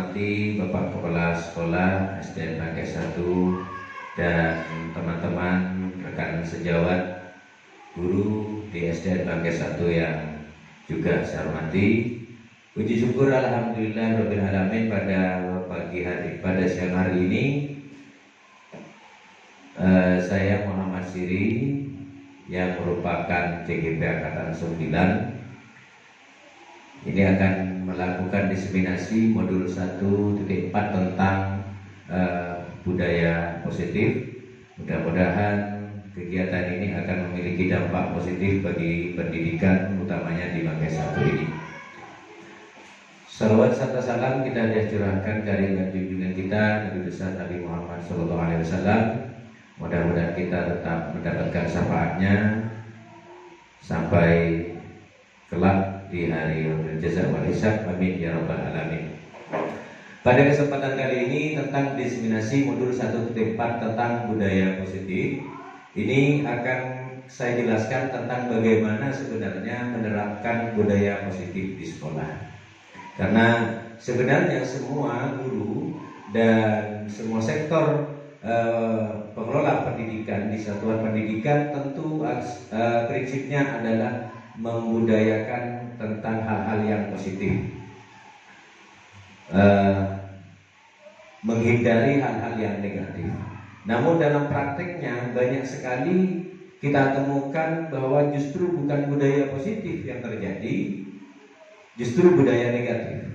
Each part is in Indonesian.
hormati Bapak Kepala Sekolah SDN Bangkai 1 dan teman-teman rekan sejawat guru di SDN Bangkai 1 yang juga saya hormati. Puji syukur alhamdulillah rabbil alamin pada siang hari ini saya Muhammad Siri yang merupakan CGP Angkatan 9 ini akan melakukan diseminasi modul 1.4 tentang budaya positif. Mudah-mudahan kegiatan ini akan memiliki dampak positif bagi pendidikan, utamanya di Bangkai 1 ini. Salawat serta salam kita curahkan dari junjungan kita Nabi besar Nabi Muhammad SAW. Mudah-mudahan kita tetap mendapatkan syafaatnya sampai kelak di hari yaumil jaza wal hisab. Amin ya rabbal alamin. Pada kesempatan kali ini tentang diseminasi modul 1.4 tentang budaya positif. Ini akan saya jelaskan tentang bagaimana sebenarnya menerapkan budaya positif di sekolah. Karena sebenarnya semua guru dan semua sektor pengelola pendidikan di satuan pendidikan tentu prinsipnya adalah membudayakan tentang hal-hal yang positif, menghindari hal-hal yang negatif. Namun dalam prakteknya banyak sekali kita temukan bahwa justru bukan budaya positif yang terjadi, justru budaya negatif.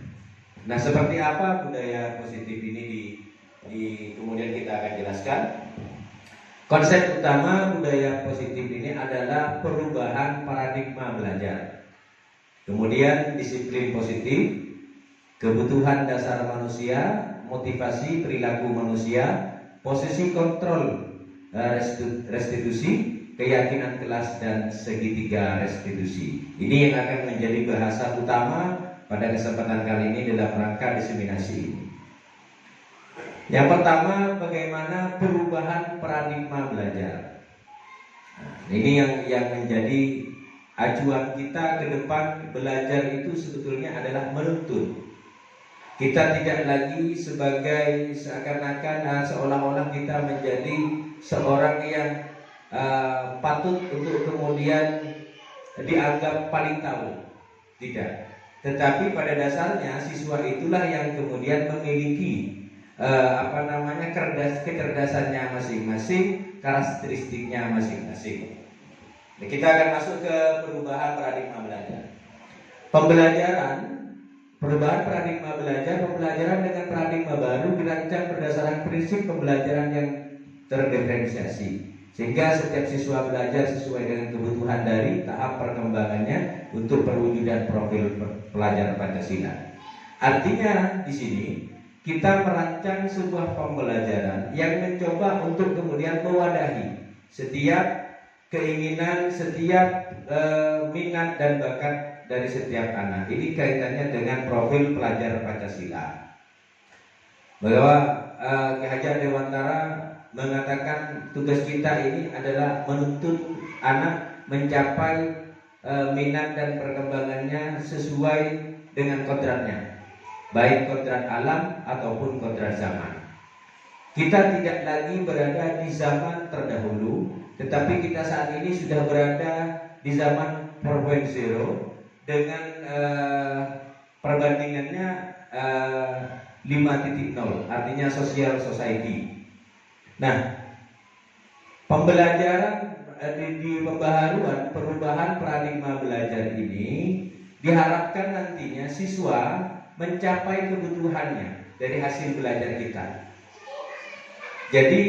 Nah, seperti apa budaya positif ini kemudian kita akan jelaskan. Konsep utama budaya positif ini adalah perubahan paradigma belajar. Kemudian disiplin positif, kebutuhan dasar manusia, motivasi perilaku manusia, posisi kontrol restitusi, keyakinan kelas dan segitiga restitusi. Ini yang akan menjadi bahasa utama pada kesempatan kali ini dalam rangka diseminasi ini. Yang pertama, bagaimana perubahan paradigma belajar. Nah, ini yang menjadi acuan kita ke depan. Belajar itu sebetulnya adalah menuntut. Kita tidak lagi sebagai seakan-akan seolah-olah kita menjadi seorang yang patut untuk kemudian dianggap paling tahu. Tidak. Tetapi pada dasarnya siswa itulah yang kemudian memiliki kecerdasannya masing-masing, karakteristiknya masing-masing. Nah, kita akan masuk ke perubahan paradigma belajar. Perubahan paradigma belajar, pembelajaran dengan paradigma baru dirancang berdasarkan prinsip pembelajaran yang terdiferensiasi, sehingga setiap siswa belajar sesuai dengan kebutuhan dari tahap perkembangannya untuk perwujudan profil pelajar Pancasila. Artinya di sini kita merancang sebuah pembelajaran yang mencoba untuk kemudian mewadahi setiap keinginan, setiap minat dan bakat dari setiap anak. Ini kaitannya dengan profil pelajar Pancasila. Bahwa Ki Hajar Dewantara mengatakan tugas kita ini adalah menuntut anak mencapai minat dan perkembangannya sesuai dengan kodratnya, baik kodrat alam ataupun kodrat zaman. Kita tidak lagi berada di zaman terdahulu, tetapi kita saat ini sudah berada di zaman 4.0 dengan perbandingannya 5.0, artinya social society. Nah, pembelajaran di pembaharuan perubahan paradigma belajar ini diharapkan nantinya siswa mencapai kebutuhannya dari hasil belajar kita. Jadi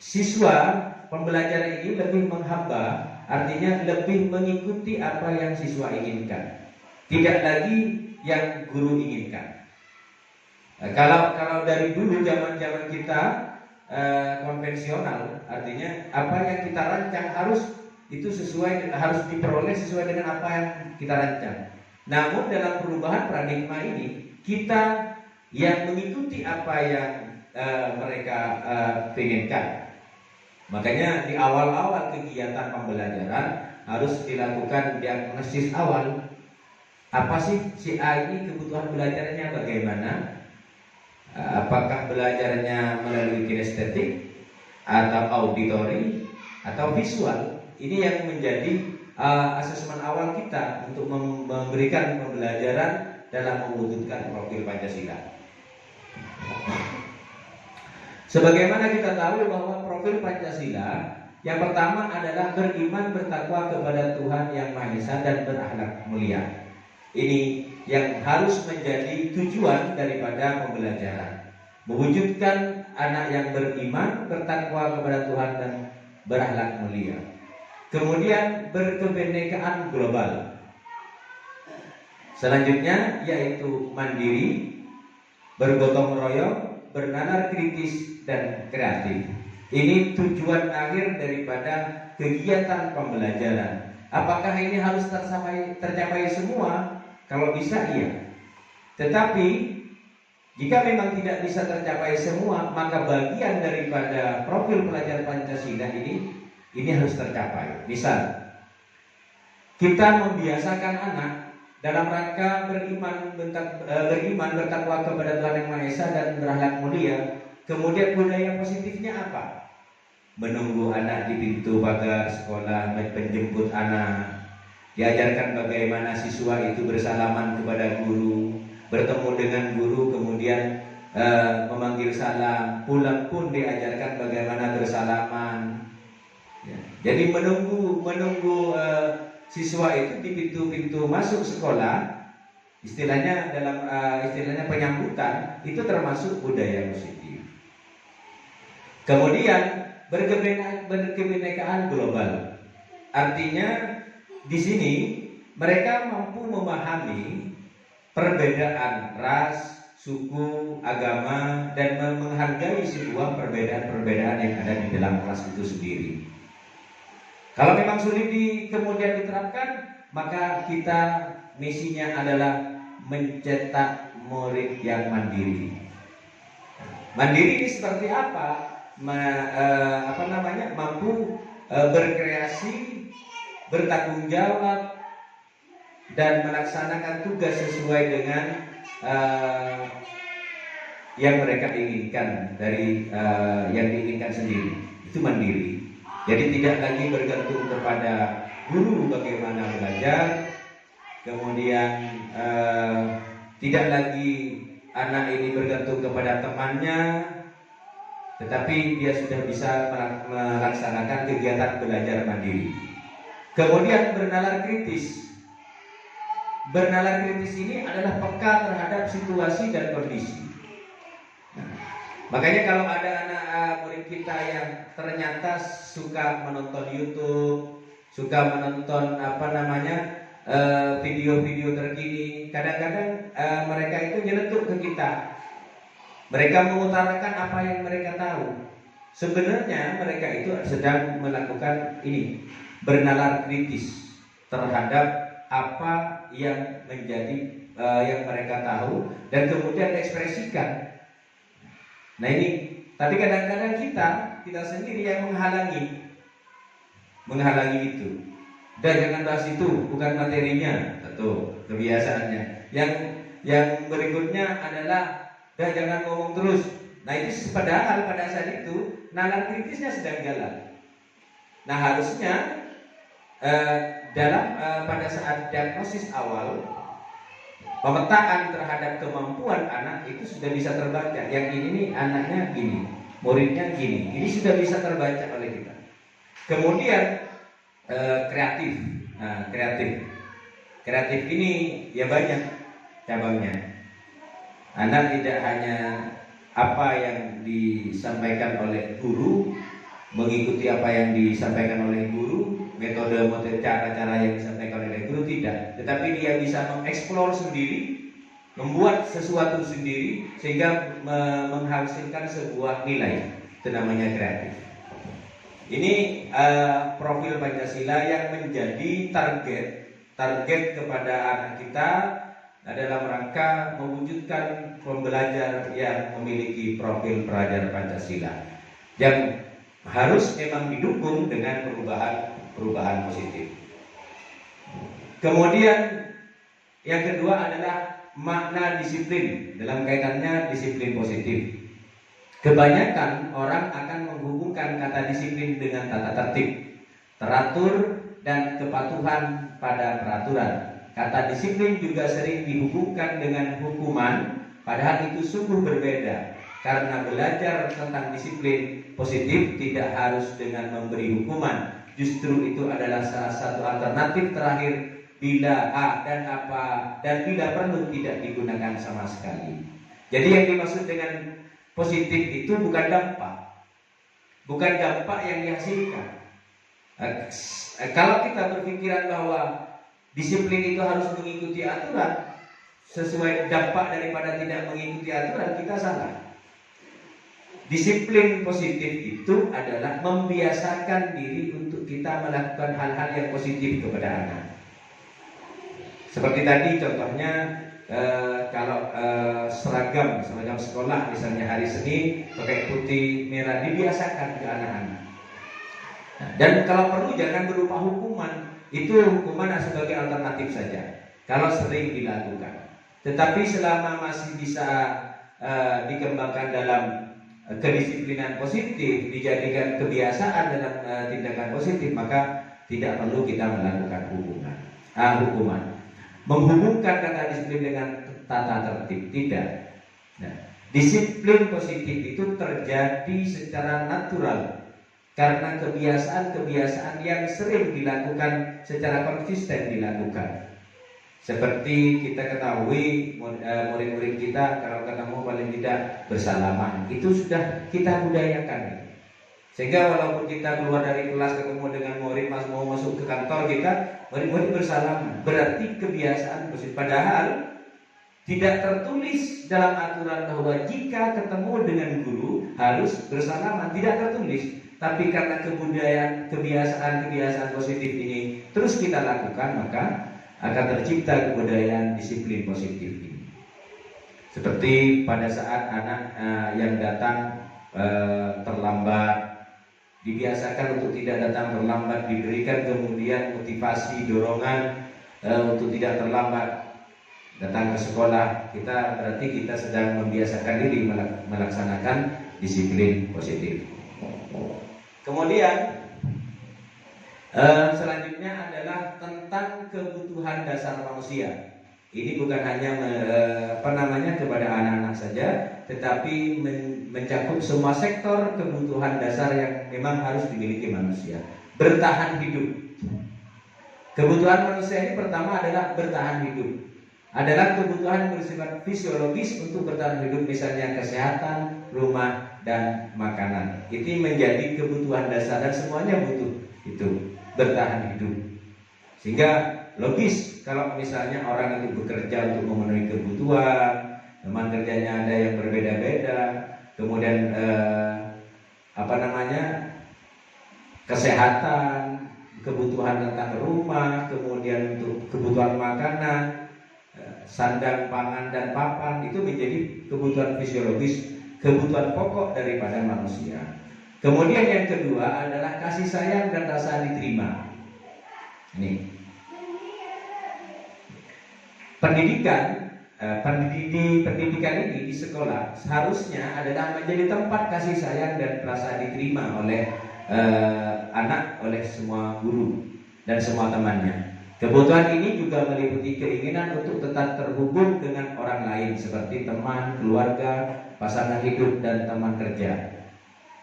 siswa pembelajaran ini lebih menghamba, artinya lebih mengikuti apa yang siswa inginkan, tidak lagi yang guru inginkan. Kalau dari dulu zaman kita konvensional, artinya apa yang kita rancang harus diperoleh sesuai dengan apa yang kita rancang. Namun dalam perubahan paradigma ini kita yang mengikuti apa yang mereka inginkan. Makanya di awal-awal kegiatan pembelajaran harus dilakukan diagnosis awal. Apa sih si A ini kebutuhan belajarnya bagaimana? belajarnya melalui kinestetik atau auditory atau visual. Ini yang menjadi asesmen awal kita untuk memberikan pembelajaran dalam mewujudkan profil Pancasila. Sebagaimana kita tahu bahwa profil Pancasila yang pertama adalah beriman bertakwa kepada Tuhan Yang Maha Esa dan berakhlak mulia. Ini yang harus menjadi tujuan daripada pembelajaran. Mewujudkan anak yang beriman, bertakwa kepada Tuhan dan berakhlak mulia. Kemudian berkebinekaan global. Selanjutnya yaitu mandiri, bergotong royong, bernalar kritis dan kreatif. Ini tujuan akhir daripada kegiatan pembelajaran. Apakah ini harus tercapai semua? Kalau bisa iya. Tetapi jika memang tidak bisa tercapai semua, maka bagian daripada profil pelajar Pancasila ini harus tercapai. Misal, kita membiasakan anak dalam rangka beriman bertakwa kepada Tuhan Yang Maha Esa dan berakhlak mulia. Kemudian budaya positifnya apa? Menunggu anak di pintu pagar sekolah, menjemput anak, diajarkan bagaimana siswa itu bersalaman kepada guru, bertemu dengan guru, kemudian memanggil salam, pulang pun diajarkan bagaimana bersalaman. Ya. Jadi menunggu siswa itu di pintu-pintu masuk sekolah, istilahnya penyambutan itu termasuk budaya positif. Kemudian berkebinekaan global, artinya di sini mereka mampu memahami perbedaan ras, suku, agama, dan menghargai sebuah perbedaan-perbedaan yang ada di dalam kelas itu sendiri. Kalau memang sulit kemudian diterapkan, maka kita misinya adalah mencetak murid yang mandiri. Mandiri ini seperti apa? Mampu berkreasi, bertanggung jawab, dan melaksanakan tugas sesuai dengan yang mereka inginkan dari yang diinginkan sendiri. Itu mandiri. Jadi tidak lagi bergantung kepada guru bagaimana belajar, kemudian tidak lagi anak ini bergantung kepada temannya, tetapi dia sudah bisa melaksanakan kegiatan belajar mandiri. Kemudian bernalar kritis. Bernalar kritis ini adalah peka terhadap situasi dan kondisi. Makanya kalau ada anak murid kita yang ternyata suka menonton YouTube, suka menonton video-video terkini, kadang-kadang mereka itu nyeletuk ke kita. Mereka mengutarakan apa yang mereka tahu. Sebenarnya mereka itu sedang melakukan ini, bernalar kritis terhadap apa yang menjadi yang mereka tahu dan kemudian diekspresikan. Nah ini, tapi kadang-kadang kita sendiri yang menghalangi itu. Dan jangan bahas itu, bukan materinya, atau kebiasaannya. Yang berikutnya adalah dan jangan ngomong terus. Nah itu padahal pada saat itu nalar kritisnya sedang jalan. Nah harusnya pada saat diagnosis awal, pemetaan terhadap kemampuan anak itu sudah bisa terbaca. Yang ini nih anaknya gini, muridnya gini. Ini sudah bisa terbaca oleh kita. Kemudian kreatif. Nah, kreatif ini ya banyak cabangnya. Anak tidak hanya apa yang disampaikan oleh guru, mengikuti apa yang disampaikan oleh guru, metode cara-cara yang disampaikan oleh guru, tidak. Tetapi dia bisa mengeksplor sendiri, membuat sesuatu sendiri, sehingga menghasilkan sebuah nilai. Itu namanya kreatif. Ini profil Pancasila yang menjadi target kepada anak kita dalam rangka mewujudkan pembelajar yang memiliki profil pelajar Pancasila yang harus memang didukung dengan perubahan positif. Kemudian yang kedua adalah makna disiplin dalam kaitannya disiplin positif. Kebanyakan orang akan menghubungkan kata disiplin dengan tata tertib, teratur, dan kepatuhan pada peraturan. Kata disiplin juga sering dihubungkan dengan hukuman, padahal itu sungguh berbeda. Karena belajar tentang disiplin positif tidak harus dengan memberi hukuman. Justru itu adalah salah satu alternatif terakhir bila dan bila perlu tidak digunakan sama sekali. Jadi yang dimaksud dengan positif itu bukan dampak yang dihasilkan. Kalau kita berpikiran bahwa disiplin itu harus mengikuti aturan sesuai dampak daripada tidak mengikuti aturan, kita salah. Disiplin positif itu adalah membiasakan diri untuk kita melakukan hal-hal yang positif kepada anak. Seperti tadi contohnya, kalau seragam sekolah misalnya hari Senin pakai putih merah, dibiasakan ke anak-anak. Dan kalau perlu jangan berupa hukuman, itu hukuman sebagai alternatif saja kalau sering dilakukan. Tetapi selama masih bisa dikembangkan dalam kedisiplinan positif, dijadikan kebiasaan dalam tindakan positif, maka tidak perlu kita melakukan hukuman. Menghubungkan kata disiplin dengan tata tertib tidak. Nah, disiplin positif itu terjadi secara natural karena kebiasaan-kebiasaan yang sering dilakukan secara konsisten dilakukan. Seperti kita ketahui, murid-murid kita kalau ketemu paling tidak bersalaman, itu sudah kita budayakan. Sehingga walaupun kita keluar dari kelas ketemu dengan murid, mau masuk ke kantor kita, murid-murid bersalaman. Berarti kebiasaan positif. Padahal tidak tertulis dalam aturan bahwa jika ketemu dengan guru harus bersalaman, tidak tertulis. Tapi karena kebiasaan positif ini terus kita lakukan, maka akan tercipta kebudayaan disiplin positif ini. Seperti pada saat anak yang datang terlambat, dibiasakan untuk tidak datang terlambat, diberikan kemudian motivasi, dorongan untuk tidak terlambat datang ke sekolah. Berarti kita sedang membiasakan diri melaksanakan disiplin positif. Kemudian selanjutnya adalah tentang kebutuhan dasar manusia. Ini bukan hanya kepada anak-anak saja, tetapi mencakup semua sektor kebutuhan dasar yang memang harus dimiliki manusia. Bertahan hidup. Kebutuhan manusia ini pertama adalah bertahan hidup. Adalah kebutuhan bersifat fisiologis untuk bertahan hidup, misalnya kesehatan, rumah, dan makanan. Ini menjadi kebutuhan dasar dan semuanya butuh itu, bertahan hidup. Sehingga logis kalau misalnya orang itu bekerja untuk memenuhi kebutuhan, teman kerjanya ada yang berbeda-beda, kemudian kesehatan, kebutuhan tentang rumah, kemudian untuk kebutuhan makanan, sandang, pangan, dan papan, itu menjadi kebutuhan fisiologis, kebutuhan pokok daripada manusia. Kemudian yang kedua adalah kasih sayang dan rasa diterima. Ini pendidikan ini di sekolah seharusnya adalah menjadi tempat kasih sayang dan rasa diterima oleh anak, oleh semua guru dan semua temannya. Kebutuhan ini juga meliputi keinginan untuk tetap terhubung dengan orang lain seperti teman, keluarga, pasangan hidup, dan teman kerja,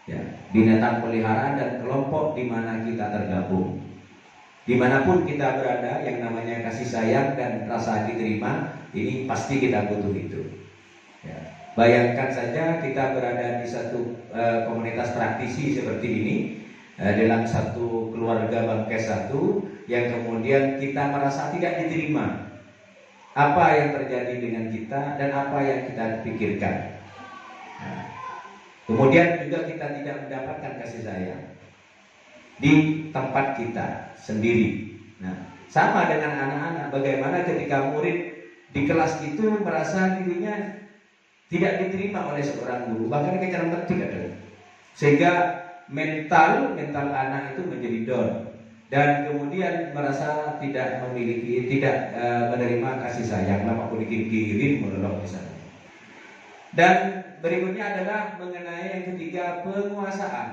ya, binatang peliharaan dan kelompok di mana kita tergabung. Dimanapun kita berada, yang namanya kasih sayang dan rasa diterima ini pasti kita butuh itu. Ya. Bayangkan saja kita berada di satu komunitas praktisi seperti ini, dalam satu keluarga bangkai satu, yang kemudian kita merasa tidak diterima. Apa yang terjadi dengan kita dan apa yang kita pikirkan. Nah, kemudian juga kita tidak mendapatkan kasih sayang di tempat kita sendiri. Nah, sama dengan anak-anak, bagaimana ketika murid di kelas itu merasa dirinya tidak diterima oleh seorang guru, bahkan kejar ketik ada, sehingga mental anak itu menjadi down dan kemudian merasa tidak menerima kasih sayang, lalu dikirim monolog misalnya. Dan berikutnya adalah mengenai yang ketiga, penguasaan.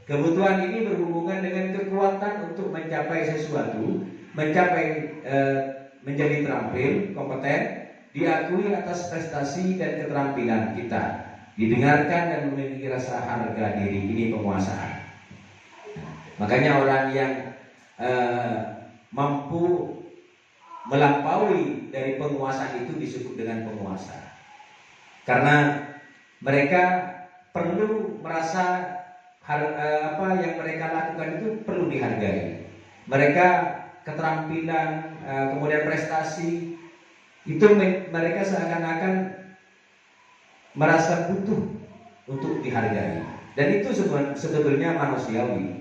Kebutuhan ini berhubungan dengan kekuatan untuk mencapai sesuatu, menjadi terampil, kompeten, diakui atas prestasi dan keterampilan kita, didengarkan dan memiliki rasa harga diri. Ini penguasaan. Makanya orang yang mampu melampaui dari penguasaan itu disebut dengan penguasa. Karena mereka perlu merasa apa yang mereka lakukan itu perlu dihargai. Mereka keterampilan, kemudian prestasi itu mereka seakan-akan merasa butuh untuk dihargai. Dan itu sebetulnya manusiawi.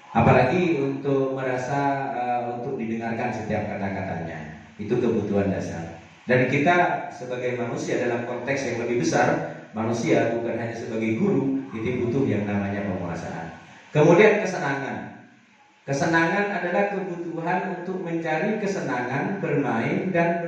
Apalagi untuk merasa untuk didengarkan setiap kata-katanya. Itu kebutuhan dasar. Dan kita sebagai manusia dalam konteks yang lebih besar, manusia bukan hanya sebagai guru, itu butuh yang namanya penguasaan. Kemudian kesenangan. Kesenangan adalah kebutuhan untuk mencari kesenangan, bermain dan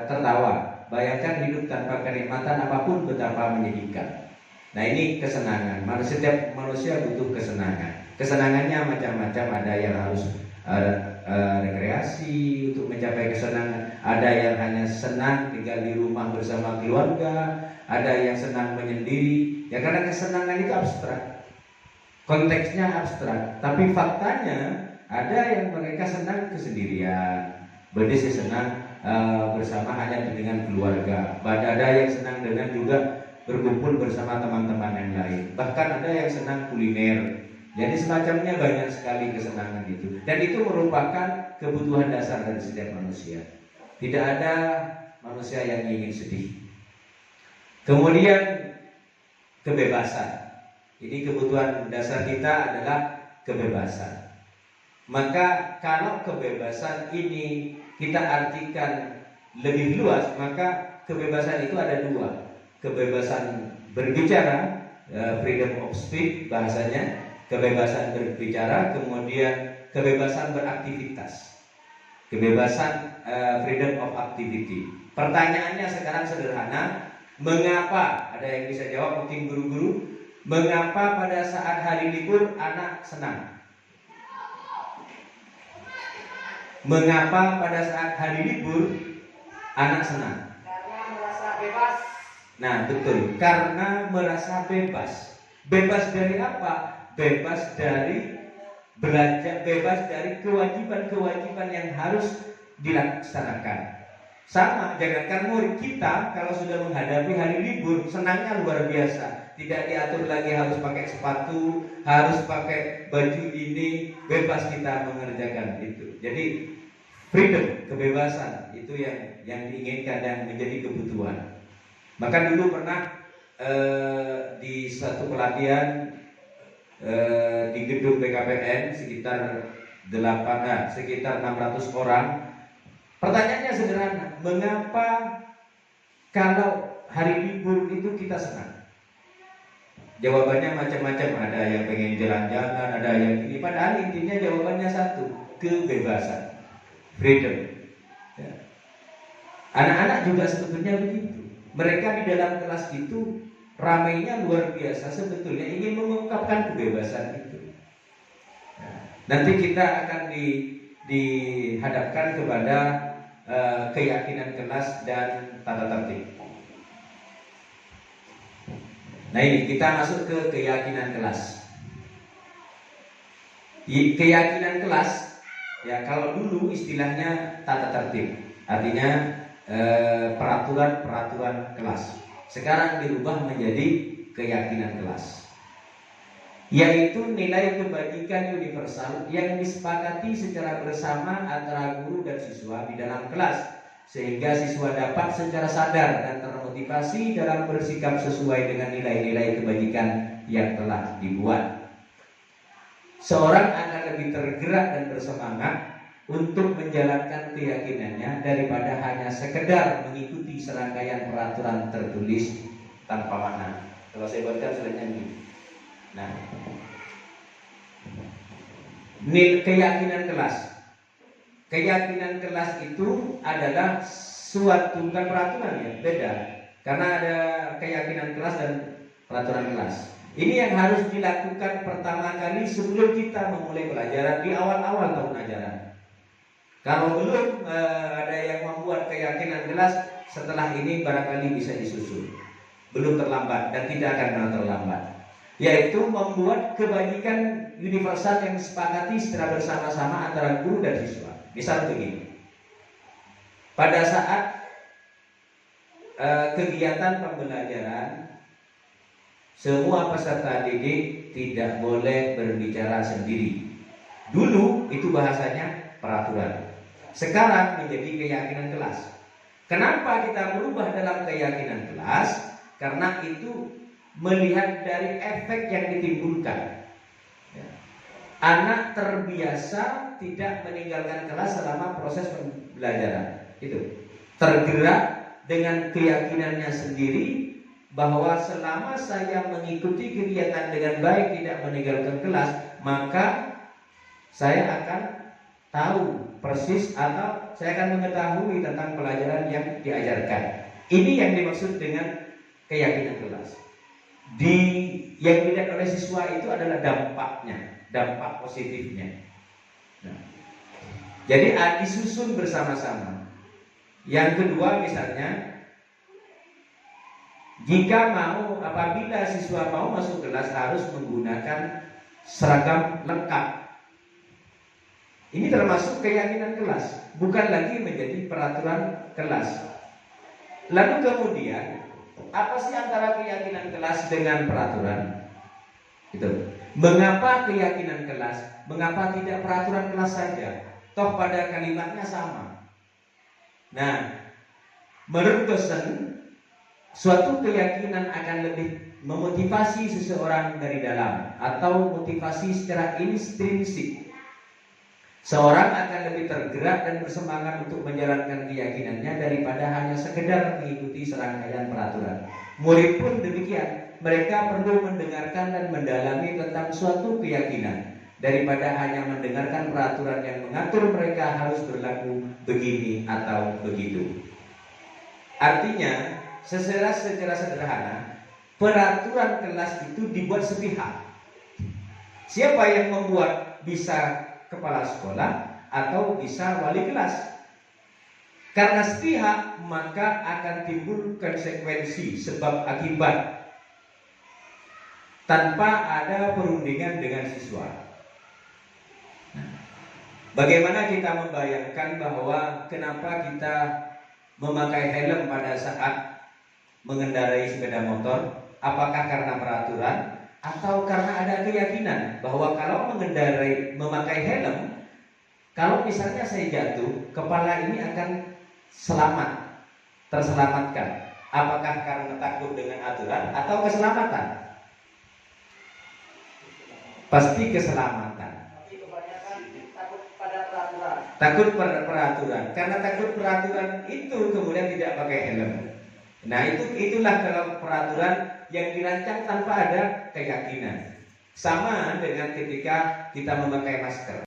tertawa. Bayangkan hidup tanpa kenikmatan apapun betapa menyedihkan. Nah, ini kesenangan. Setiap manusia butuh kesenangan. Kesenangannya macam-macam. Ada yang harus rekreasi untuk mencapai kesenangan. Ada yang hanya senang tinggal di rumah bersama keluarga. Ada yang senang menyendiri. Ya, karena kesenangan itu abstrak. Konteksnya abstrak. Tapi faktanya ada yang mereka senang kesendirian. Berarti senang bersama hanya dengan keluarga. Ada yang senang dengan juga berkumpul bersama teman-teman yang lain. Bahkan ada yang senang kuliner. Jadi semacamnya banyak sekali kesenangan itu. Dan itu merupakan kebutuhan dasar dari setiap manusia. Tidak ada manusia yang ingin sedih. Kemudian kebebasan. Ini kebutuhan dasar kita adalah kebebasan. Maka kalau kebebasan ini kita artikan lebih luas, maka kebebasan itu ada dua. Kebebasan berbicara, freedom of speech bahasanya, kebebasan berbicara, kemudian kebebasan beraktivitas, kebebasan freedom of activity. Pertanyaannya sekarang sederhana, mengapa? Ada yang bisa jawab mungkin guru-guru. Mengapa pada saat hari libur anak senang? Mengapa pada saat hari libur anak senang? Karena merasa bebas. Nah, betul, karena merasa bebas. Bebas dari apa? Bebas dari belajar, bebas dari kewajiban-kewajiban yang harus dilaksanakan. Sama, jangankan murid kita kalau sudah menghadapi hari libur, senangnya luar biasa. Tidak diatur lagi harus pakai sepatu, harus pakai baju ini, bebas kita mengerjakan itu. Jadi freedom, kebebasan itu yang diinginkan dan menjadi kebutuhan. Maka dulu pernah di satu pelatihan di gedung BKPN sekitar 600 orang. Pertanyaannya sederhana, mengapa kalau hari libur itu kita senang? Jawabannya macam-macam, ada yang pengen jalan-jalan, ada yang ini. Padahal intinya jawabannya satu, kebebasan, freedom. Ya. Anak-anak juga sebetulnya begitu. Mereka di dalam kelas itu ramainya luar biasa, sebetulnya ingin mengungkapkan kebebasan itu. Nanti kita akan dihadapkan kepada keyakinan kelas dan tata tertib. Nah, ini kita masuk ke keyakinan kelas. Keyakinan kelas, ya kalau dulu istilahnya tata tertib, artinya peraturan kelas. Sekarang dirubah menjadi keyakinan kelas, yaitu nilai kebajikan universal yang disepakati secara bersama antara guru dan siswa di dalam kelas, sehingga siswa dapat secara sadar dan termotivasi dalam bersikap sesuai dengan nilai-nilai kebajikan yang telah dibuat. Seorang akan lebih tergerak dan bersemangat untuk menjalankan keyakinannya daripada hanya sekedar mengikuti serangkaian peraturan tertulis tanpa makna. Kalau saya baca selainnya begini. Nah, keyakinan kelas. Keyakinan kelas itu adalah suatu, bukan peraturan ya, beda. Karena ada keyakinan kelas dan peraturan kelas. Ini yang harus dilakukan pertama kali sebelum kita memulai pelajaran di awal-awal tahun ajaran. Kalau belum ada yang membuat keyakinan kelas, setelah ini barangkali bisa disusun. Belum terlambat dan tidak akan pernah terlambat. Yaitu membuat kebajikan universal yang disepakati secara bersama-sama antara guru dan siswa. Misal begini, pada saat kegiatan pembelajaran, semua peserta didik tidak boleh berbicara sendiri. Dulu itu bahasanya peraturan, sekarang menjadi keyakinan kelas. Kenapa kita merubah dalam keyakinan kelas? Karena itu melihat dari efek yang ditimbulkan. Anak terbiasa tidak meninggalkan kelas selama proses pembelajaran. Itu tergerak dengan keyakinannya sendiri bahwa selama saya mengikuti kegiatan dengan baik, tidak meninggalkan kelas, maka saya akan tahu persis atau saya akan mengetahui tentang pelajaran yang diajarkan. Ini yang dimaksud dengan keyakinan kelas. Yang dilihat oleh siswa itu adalah dampaknya, dampak positifnya. Nah, jadi disusun bersama-sama. Yang kedua misalnya, apabila siswa mau masuk kelas harus menggunakan seragam lengkap. Ini termasuk keyakinan kelas, bukan lagi menjadi peraturan kelas. Lalu kemudian, apa sih antara keyakinan kelas dengan peraturan? Itu. Mengapa keyakinan kelas? Mengapa tidak peraturan kelas saja? Toh pada kalimatnya sama. Nah, menurut dosen, suatu keyakinan akan lebih memotivasi seseorang dari dalam atau motivasi secara intrinsik. Seorang akan lebih tergerak dan bersemangat untuk menjalankan keyakinannya daripada hanya sekedar mengikuti serangkaian peraturan. Murid pun demikian. Mereka perlu mendengarkan dan mendalami tentang suatu keyakinan daripada hanya mendengarkan peraturan yang mengatur mereka harus berlaku begini atau begitu. Artinya, secara sederhana, peraturan kelas itu dibuat sepihak. Siapa yang membuat? Bisa kepala sekolah atau bisa wali kelas. Karena sepihak, maka akan timbul konsekuensi sebab akibat tanpa ada perundingan dengan siswa. Bagaimana kita membayangkan bahwa kenapa kita memakai helm pada saat mengendarai sepeda motor? Apakah karena peraturan atau karena ada keyakinan bahwa kalau memakai helm, kalau misalnya saya jatuh, kepala ini akan terselamatkan. Apakah karena takut dengan aturan atau keselamatan? Pasti keselamatan. Takut pada peraturan. Takut pada peraturan. Karena takut peraturan itu kemudian tidak pakai helm. Nah, itulah kalau peraturan yang dirancang tanpa ada keyakinan. Sama dengan ketika kita memakai masker.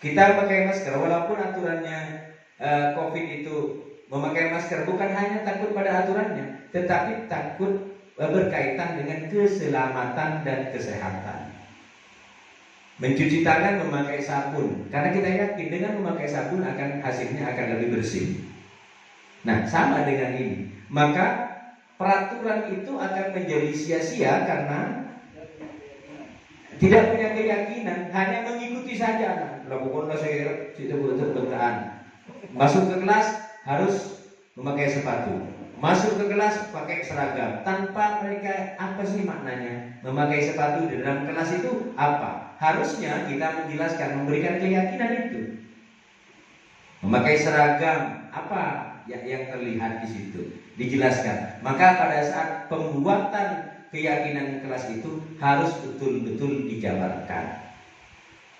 Kita memakai masker walaupun aturannya COVID itu memakai masker bukan hanya takut pada aturannya, tetapi takut berkaitan dengan keselamatan dan kesehatan. Mencuci tangan, memakai sabun, karena kita yakin dengan memakai sabun hasilnya akan lebih bersih. Nah, sama dengan ini. Maka peraturan itu akan menjadi sia-sia karena tidak punya keyakinan, hanya mengikuti saja. Lakukanlah saya itu betul-betulan. Masuk ke kelas harus memakai sepatu. Masuk ke kelas pakai seragam. Tanpa mereka apa sih maknanya memakai sepatu di dalam kelas itu apa? Harusnya kita menjelaskan, memberikan keyakinan itu. Memakai seragam apa yang terlihat di situ dijelaskan. Maka pada saat pembuatan keyakinan kelas itu harus betul-betul dijabarkan.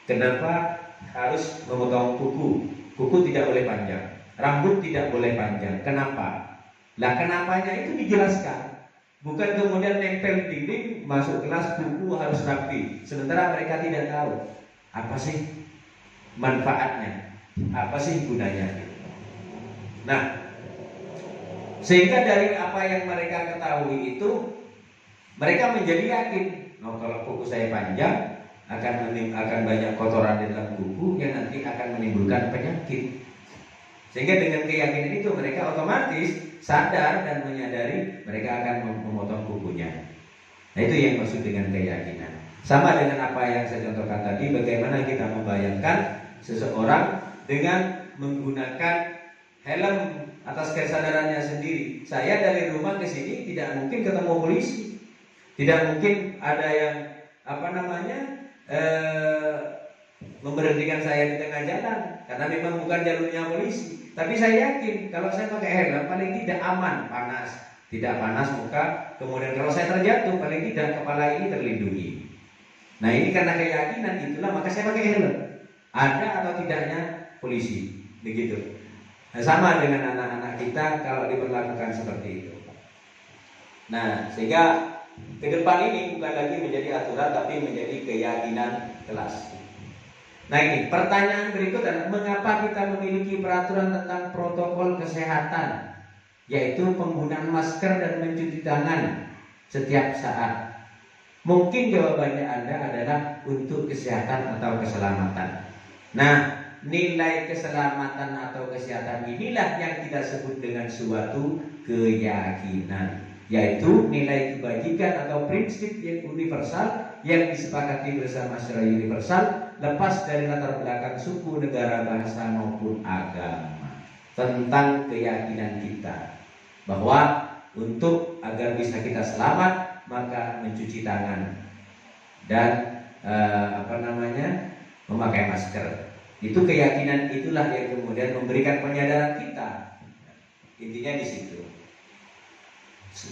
Kenapa harus memotong kuku? Kuku tidak boleh panjang, rambut tidak boleh panjang. Kenapa? Lah kenapanya itu dijelaskan. Bukan kemudian nempel dinding, masuk kelas kuku harus rapi. Sementara mereka tidak tahu apa sih manfaatnya, apa sih gunanya. Nah, Sehingga dari apa yang mereka ketahui itu, mereka menjadi yakin, oh, kalau kuku saya panjang akan banyak kotoran di dalam kuku yang nanti akan menimbulkan penyakit. Sehingga dengan keyakinan itu mereka otomatis sadar dan menyadari mereka akan memotong kukunya. Nah, itu yang maksud dengan keyakinan. Sama dengan apa yang saya contohkan tadi, bagaimana kita membayangkan seseorang dengan menggunakan helm atas kesadarannya sendiri. Saya dari rumah ke sini tidak mungkin ketemu polisi, tidak mungkin ada yang memberhentikan saya di tengah jalan karena memang bukan jalurnya polisi. Tapi saya yakin kalau saya pakai helm paling tidak aman, tidak panas muka. Kemudian kalau saya terjatuh paling tidak kepala ini terlindungi. Nah, ini karena keyakinan itulah maka saya pakai helm. Ada atau tidaknya polisi, begitu. Nah, sama dengan anak-anak kita kalau diperlakukan seperti itu. Nah, sehingga ke depan ini bukan lagi menjadi aturan tapi menjadi keyakinan kelas. Nah, ini pertanyaan berikut adalah mengapa kita memiliki peraturan tentang protokol kesehatan, yaitu penggunaan masker dan mencuci tangan setiap saat. Mungkin jawabannya Anda adalah untuk kesehatan atau keselamatan. Nah, nilai keselamatan atau kesehatan inilah yang kita sebut dengan suatu keyakinan, yaitu nilai kebajikan atau prinsip yang universal yang disepakati bersama secara universal, lepas dari latar belakang suku, negara, bahasa maupun agama. Tentang keyakinan kita bahwa untuk agar bisa kita selamat maka mencuci tangan dan memakai masker. Itu keyakinan itulah yang kemudian memberikan penyadaran kita. Intinya di situ.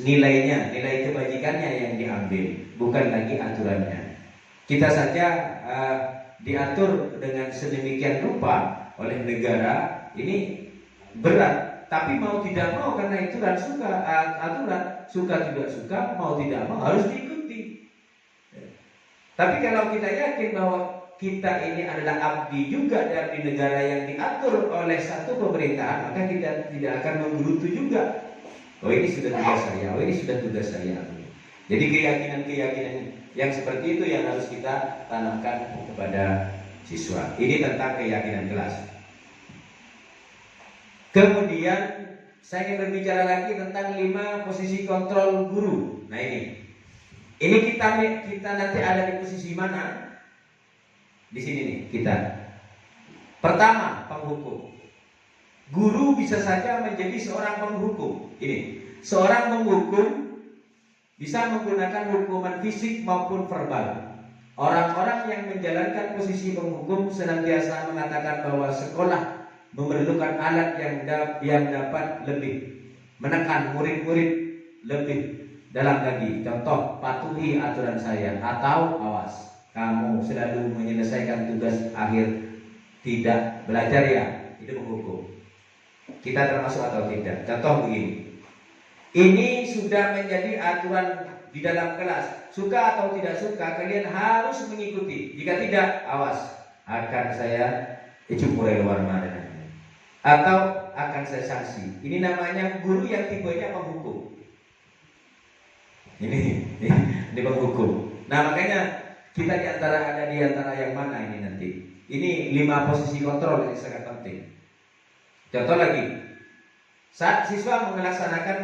Nilainya, nilai kebajikannya yang diambil, bukan lagi aturannya. Kita saja diatur dengan sedemikian rupa oleh negara ini berat, tapi mau tidak mau karena itu kan aturan, suka tidak suka, mau tidak mau harus diikuti. Tapi kalau kita yakin bahwa kita ini adalah abdi juga dari negara yang diatur oleh satu pemerintahan, maka kita tidak akan menggerutu juga. Oh, ini sudah tugas saya, oh ini sudah tugas saya. Jadi keyakinan yang seperti itu yang harus kita tanamkan kepada siswa. Ini tentang keyakinan kelas. Kemudian saya ingin berbicara lagi tentang 5 posisi kontrol guru. Nah, ini kita nanti ada di posisi mana? Di sini nih kita. Pertama, penghukum. Guru bisa saja menjadi seorang penghukum. Ini, seorang penghukum bisa menggunakan hukuman fisik maupun verbal. Orang-orang yang menjalankan posisi penghukum senantiasa mengatakan bahwa sekolah memerlukan alat yang dapat lebih menekan murid-murid lebih dalam lagi. Contoh, patuhi aturan saya, atau awas, kamu selalu menyelesaikan tugas akhir tidak belajar ya, itu menghukum. Kita termasuk atau tidak? Contoh begini, ini sudah menjadi aturan di dalam kelas. Suka atau tidak suka, kalian harus mengikuti. Jika tidak, awas, akan saya cukurai luar mana, atau akan saya sanksi. Ini namanya guru yang tipenya penghukum. Ini penghukum. Nah, makanya kita ada di antara yang mana ini nanti? Ini 5 posisi kontrol yang sangat penting. Contoh lagi, saat siswa melaksanakan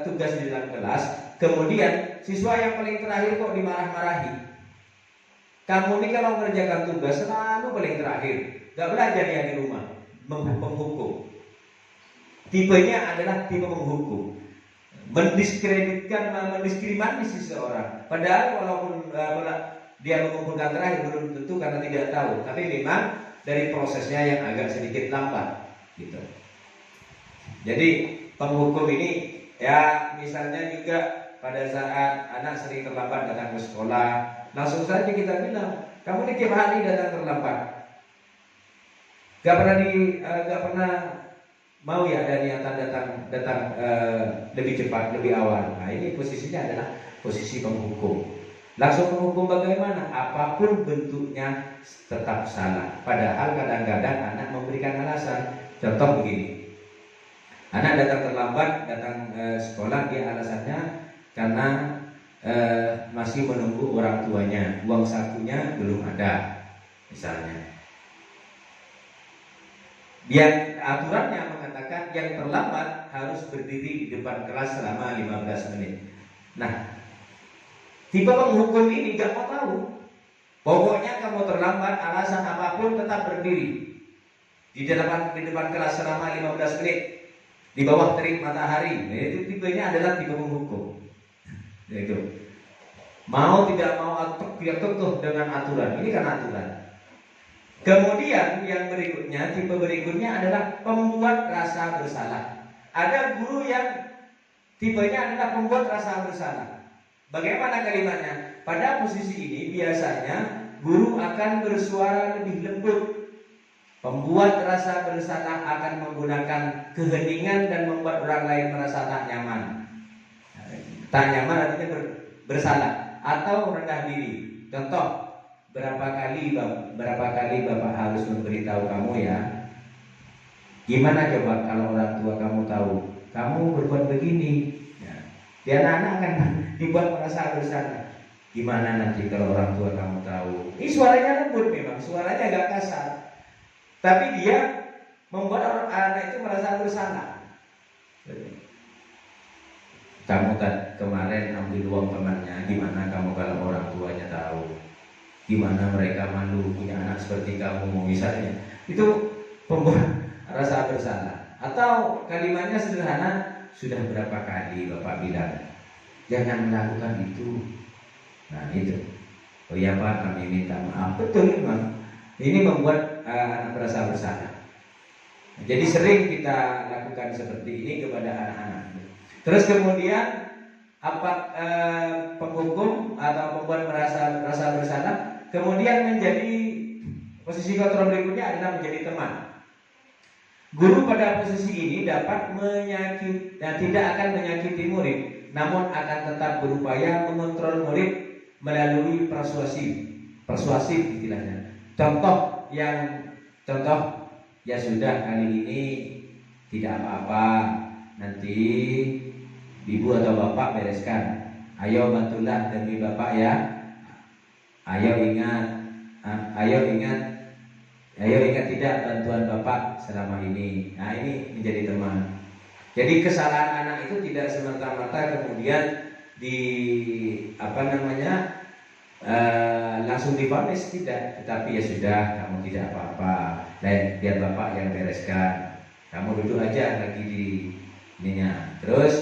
tugas di dalam kelas, kemudian siswa yang paling terakhir kok dimarah-marahi. Kamu ini kalau mengerjakan tugas selalu paling terakhir, gak belajar ya di rumah. Menghukum. Tipenya adalah tipe menghukum. Mendiskriminasi seseorang. Padahal walaupun dia mengumpulkan terakhir belum tentu karena tidak tahu, tapi memang dari prosesnya yang agak sedikit lambat. Gitu. Jadi penghukum ini ya misalnya juga pada saat anak sering terlambat datang ke sekolah, langsung saja kita bilang, kamu ini tiap hari datang terlambat, gak pernah mau ya ada niatan datang lebih cepat, lebih awal. Nah, ini posisinya adalah posisi penghukum. Langsung menghukum bagaimana? Apapun bentuknya tetap salah. Padahal kadang-kadang anak memberikan alasan. Contoh begini, Anak datang terlambat, datang sekolah, dia alasannya karena masih menunggu orang tuanya, uang sakunya belum ada, misalnya. Yang aturannya mengatakan yang terlambat harus berdiri di depan kelas selama 15 menit. Nah, tipe penghukum ini gak mau tahu. Pokoknya kamu terlambat, alasan apapun tetap berdiri di depan kelas selama 15 menit di bawah terik matahari. Nah, itu tipenya adalah tipe penghukum. Itu mau tidak mau dia kekeh dengan aturan. Ini kan aturan. Kemudian yang berikutnya, tipe berikutnya adalah pembuat rasa bersalah. Ada guru yang tipenya adalah pembuat rasa bersalah. Bagaimana kalimatnya? Pada posisi ini biasanya guru akan bersuara lebih lembut. Pembuat rasa bersalah akan menggunakan keheningan dan membuat orang lain merasa tak nyaman. Tak nyaman artinya bersalah atau rendah diri. Contoh, berapa kali Bapak harus memberitahu kamu ya? Gimana coba kalau orang tua kamu tahu kamu berbuat begini? Dia anak-anak akan dibuat merasa bersalah. Gimana nanti kalau orang tua kamu tahu? Ini suaranya lembut memang, suaranya agak kasar, tapi dia membuat orang anak itu merasa bersalah. Kamu kemarin ambil uang temannya, gimana kamu kalau orang tuanya tahu? Gimana mereka malu punya anak seperti kamu, misalnya. Itu pembuat rasa bersalah. Atau kalimatnya sederhana, sudah berapa kali Bapak bilang jangan melakukan itu. Nah itu, oh ya Pak, kami minta maaf. Betul memang. Ini membuat anak merasa bersalah. Jadi sering kita lakukan seperti ini kepada anak-anak. Terus kemudian penghukum atau membuat merasa bersalah. Kemudian menjadi posisi kontrol berikutnya adalah menjadi teman. Guru pada posisi ini dapat menyakiti dan tidak akan menyakiti murid, namun akan tetap berupaya mengontrol murid melalui persuasif istilahnya. Contoh ya sudah kali ini tidak apa-apa, nanti ibu atau bapak bereskan. Ayo bantulah demi bapak ya. Ayo ingat tidak bantuan bapak selama ini. Nah ini menjadi teman. Jadi kesalahan anak itu tidak semata-mata kemudian langsung divonis, tidak. Tetapi ya sudah, kamu tidak apa-apa. Biar bapak yang bereskan. Kamu duduk aja lagi di ininya. Terus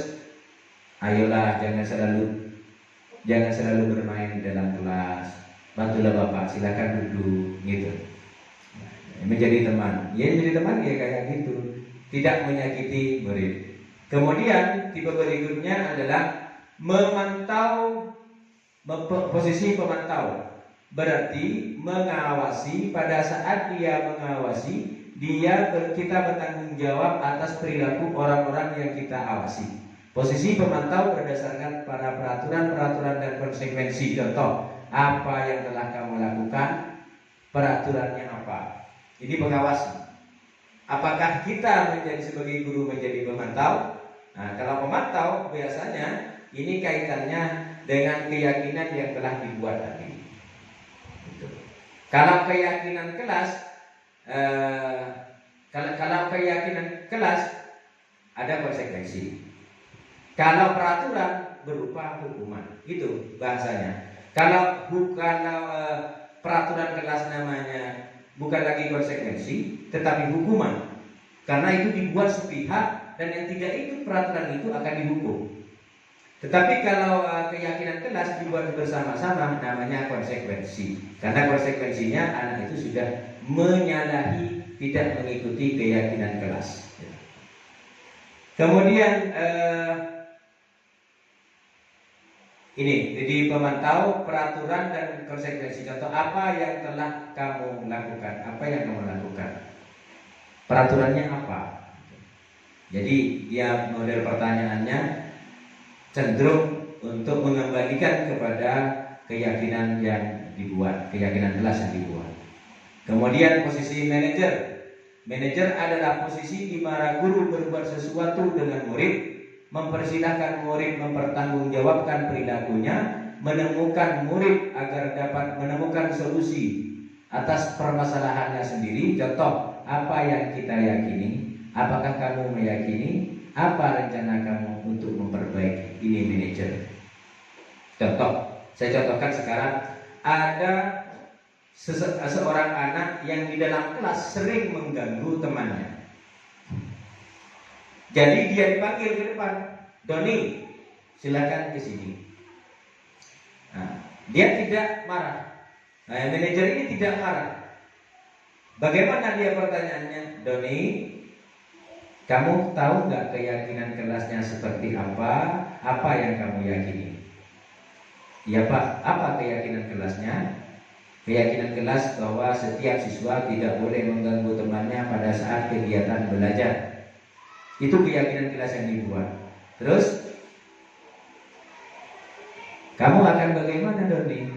ayolah jangan selalu bermain di dalam kelas. Bantulah bapak, silakan duduk gitu. Menjadi teman. Ya menjadi teman ya kayak gitu. Tidak menyakiti murid. Kemudian tipe berikutnya adalah memantau, posisi pemantau. Berarti mengawasi. Pada saat dia mengawasi, kita bertanggung jawab atas perilaku orang-orang yang kita awasi. Posisi pemantau berdasarkan pada peraturan dan konsekuensi. Contoh, apa yang telah kamu lakukan, peraturannya apa. Ini pengawasi. Apakah kita sebagai guru menjadi pemantau? Nah, kalau pemantau biasanya ini kaitannya dengan keyakinan yang telah dibuat tadi. Kalau keyakinan kelas, ada konsekuensi. Kalau peraturan berupa hukuman, itu bahasanya. Kalau peraturan kelas namanya bukan lagi konsekuensi, tetapi hukuman. Karena itu dibuat sepihak dan yang tidak ikut peraturan itu akan dihukum. Tetapi kalau keyakinan kelas dibuat bersama-sama, namanya konsekuensi. Karena konsekuensinya anak itu sudah menyalahi, tidak mengikuti keyakinan kelas. Kemudian ini, jadi pemantau peraturan dan konsekuensi. Contoh, apa yang telah kamu lakukan? Apa yang kamu lakukan? Peraturannya apa? Jadi dia model pertanyaannya cenderung untuk mengembalikan kepada keyakinan yang dibuat, keyakinan kelas yang dibuat. Kemudian posisi manajer. Manajer adalah posisi di mana guru berbuat sesuatu dengan murid, mempersilahkan murid mempertanggungjawabkan perilakunya, menemukan murid agar dapat menemukan solusi atas permasalahannya sendiri. Contoh, apa yang kita yakini, apakah kamu meyakini, apa rencana kamu untuk memperbaiki. Ini manajer. Contoh, saya contohkan sekarang, ada seorang anak yang di dalam kelas sering mengganggu temannya. Jadi dia dipanggil ke depan, Doni, silakan ke sini. Nah, dia tidak marah. Nah, manajer ini tidak marah. Bagaimana dia pertanyaannya? Doni, kamu tahu nggak keyakinan kelasnya seperti apa? Apa yang kamu yakini? Ya Pak, apa keyakinan kelasnya? Keyakinan kelas bahwa setiap siswa tidak boleh mengganggu temannya pada saat kegiatan belajar. Itu keyakinan kelas yang dibuat. Terus, kamu akan bagaimana, Doni?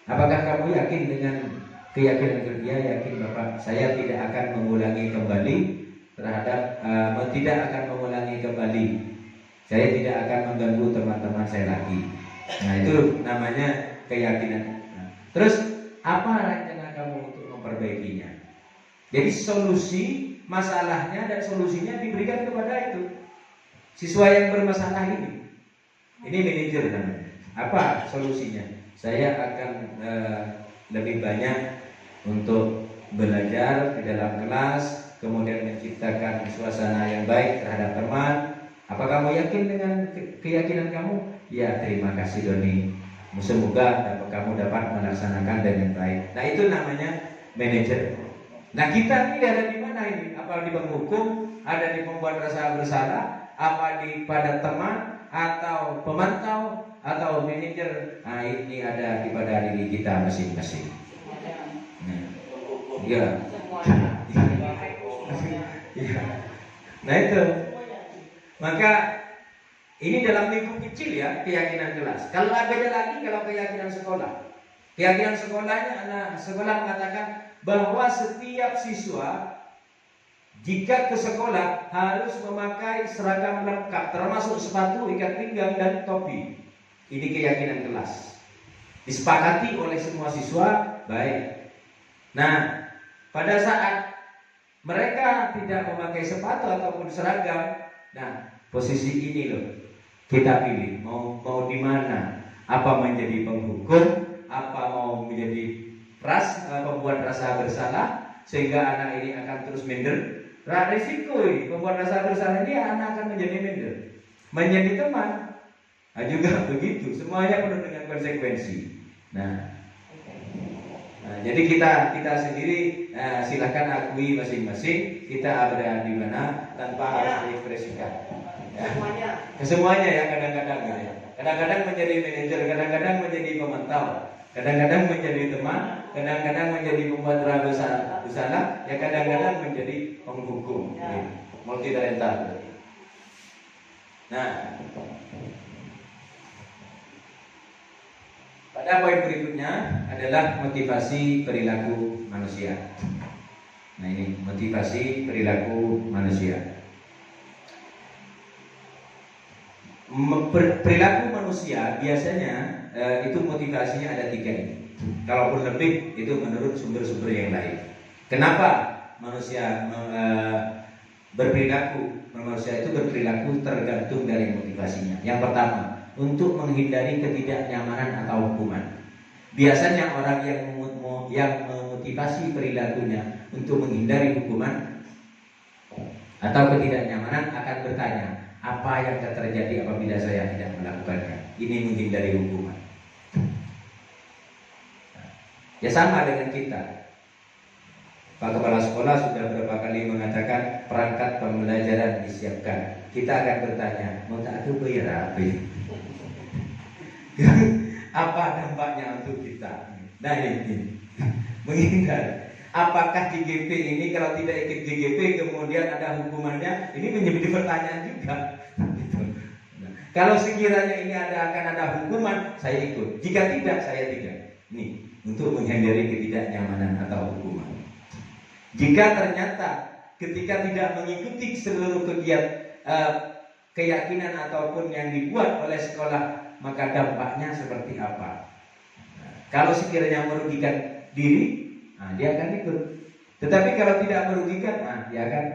Apakah kamu yakin dengan keyakinan kerja? Yakin Bapak, saya tidak akan mengulangi kembali tidak akan mengulangi kembali. Saya tidak akan mengganggu teman-teman saya lagi. Nah, itu namanya keyakinan. Nah, terus, apa rencana kamu untuk memperbaikinya? Jadi solusi masalahnya dan solusinya diberikan kepada itu siswa yang bermasalah ini. Ini manajer namanya. Apa solusinya? Saya akan lebih banyak untuk belajar di dalam kelas, kemudian menciptakan suasana yang baik terhadap teman. Apa kamu yakin dengan keyakinan kamu? Ya, terima kasih Doni. Semoga kamu dapat melaksanakan dengan baik. Nah, itu namanya manajer. Nah, kita ini ada di mana ini? Apa di penghukum, ada di pembuat rasa bersalah, apa di pada teman, atau pemantau, atau manajer? Nah, ini ada di pada diri kita masing-masing. Nah, ya. Nah, itu. Maka ini dalam lingkup kecil ya, keyakinan kelas. Kalau beda lagi kalau keyakinan sekolah. Keyakinan sekolahnya, anak sekolah mengatakan bahwa setiap siswa jika ke sekolah harus memakai seragam lengkap, termasuk sepatu, ikat pinggang, dan topi. Ini keyakinan kelas. Disepakati oleh semua siswa, baik. Nah, pada saat mereka tidak memakai sepatu ataupun seragam, nah, posisi ini loh kita pilih mau di mana, apa menjadi penghukum, apa mau menjadi pembuat rasa bersalah sehingga anak ini akan terus minder. Risiko pembuat rasa bersalah ini anak akan menjadi minder, menjadi teman. Nah, juga begitu, semuanya penuh dengan konsekuensi. Nah, jadi kita sendiri silahkan akui masing-masing kita berada di mana tanpa harus diekspresikan. Kesemuanya ya, kadang-kadang gitu ya. Kadang-kadang menjadi manajer, kadang-kadang menjadi pemantau, kadang-kadang menjadi teman, kadang-kadang menjadi pembuat bersalah, ya kadang-kadang menjadi penghukum. Gitu. Multi talented. Nah, pada poin berikutnya adalah motivasi perilaku manusia. Nah, ini motivasi perilaku manusia. Perilaku manusia biasanya itu motivasinya ada 3 ini. Kalaupun lebih itu menurut sumber-sumber yang lain. Kenapa manusia berperilaku? Manusia itu berperilaku tergantung dari motivasinya. Yang pertama, untuk menghindari ketidaknyamanan atau hukuman. Biasanya orang yang memotivasi perilakunya untuk menghindari hukuman atau ketidaknyamanan akan bertanya, apa yang akan terjadi apabila saya tidak melakukannya? Ini menghindari hukuman. Ya sama dengan kita. Pak Kepala Sekolah sudah berapa kali mengatakan perangkat pembelajaran disiapkan. Kita akan bertanya, mau tak aku bayar apa? Apa dampaknya untuk kita? Nah, ini menghindar. Apakah GGP ini kalau tidak ikut GGP kemudian ada hukumannya? Ini menjadi pertanyaan juga. Nah, kalau sekiranya ini akan ada hukuman, saya ikut. Jika tidak, saya tidak. Ini untuk menghindari ketidaknyamanan atau hukuman. Jika ternyata ketika tidak mengikuti seluruh keyakinan ataupun yang dibuat oleh sekolah, maka dampaknya seperti apa? Nah, kalau sekiranya merugikan diri, nah, dia akan ikut. Tetapi kalau tidak merugikan, nah, dia akan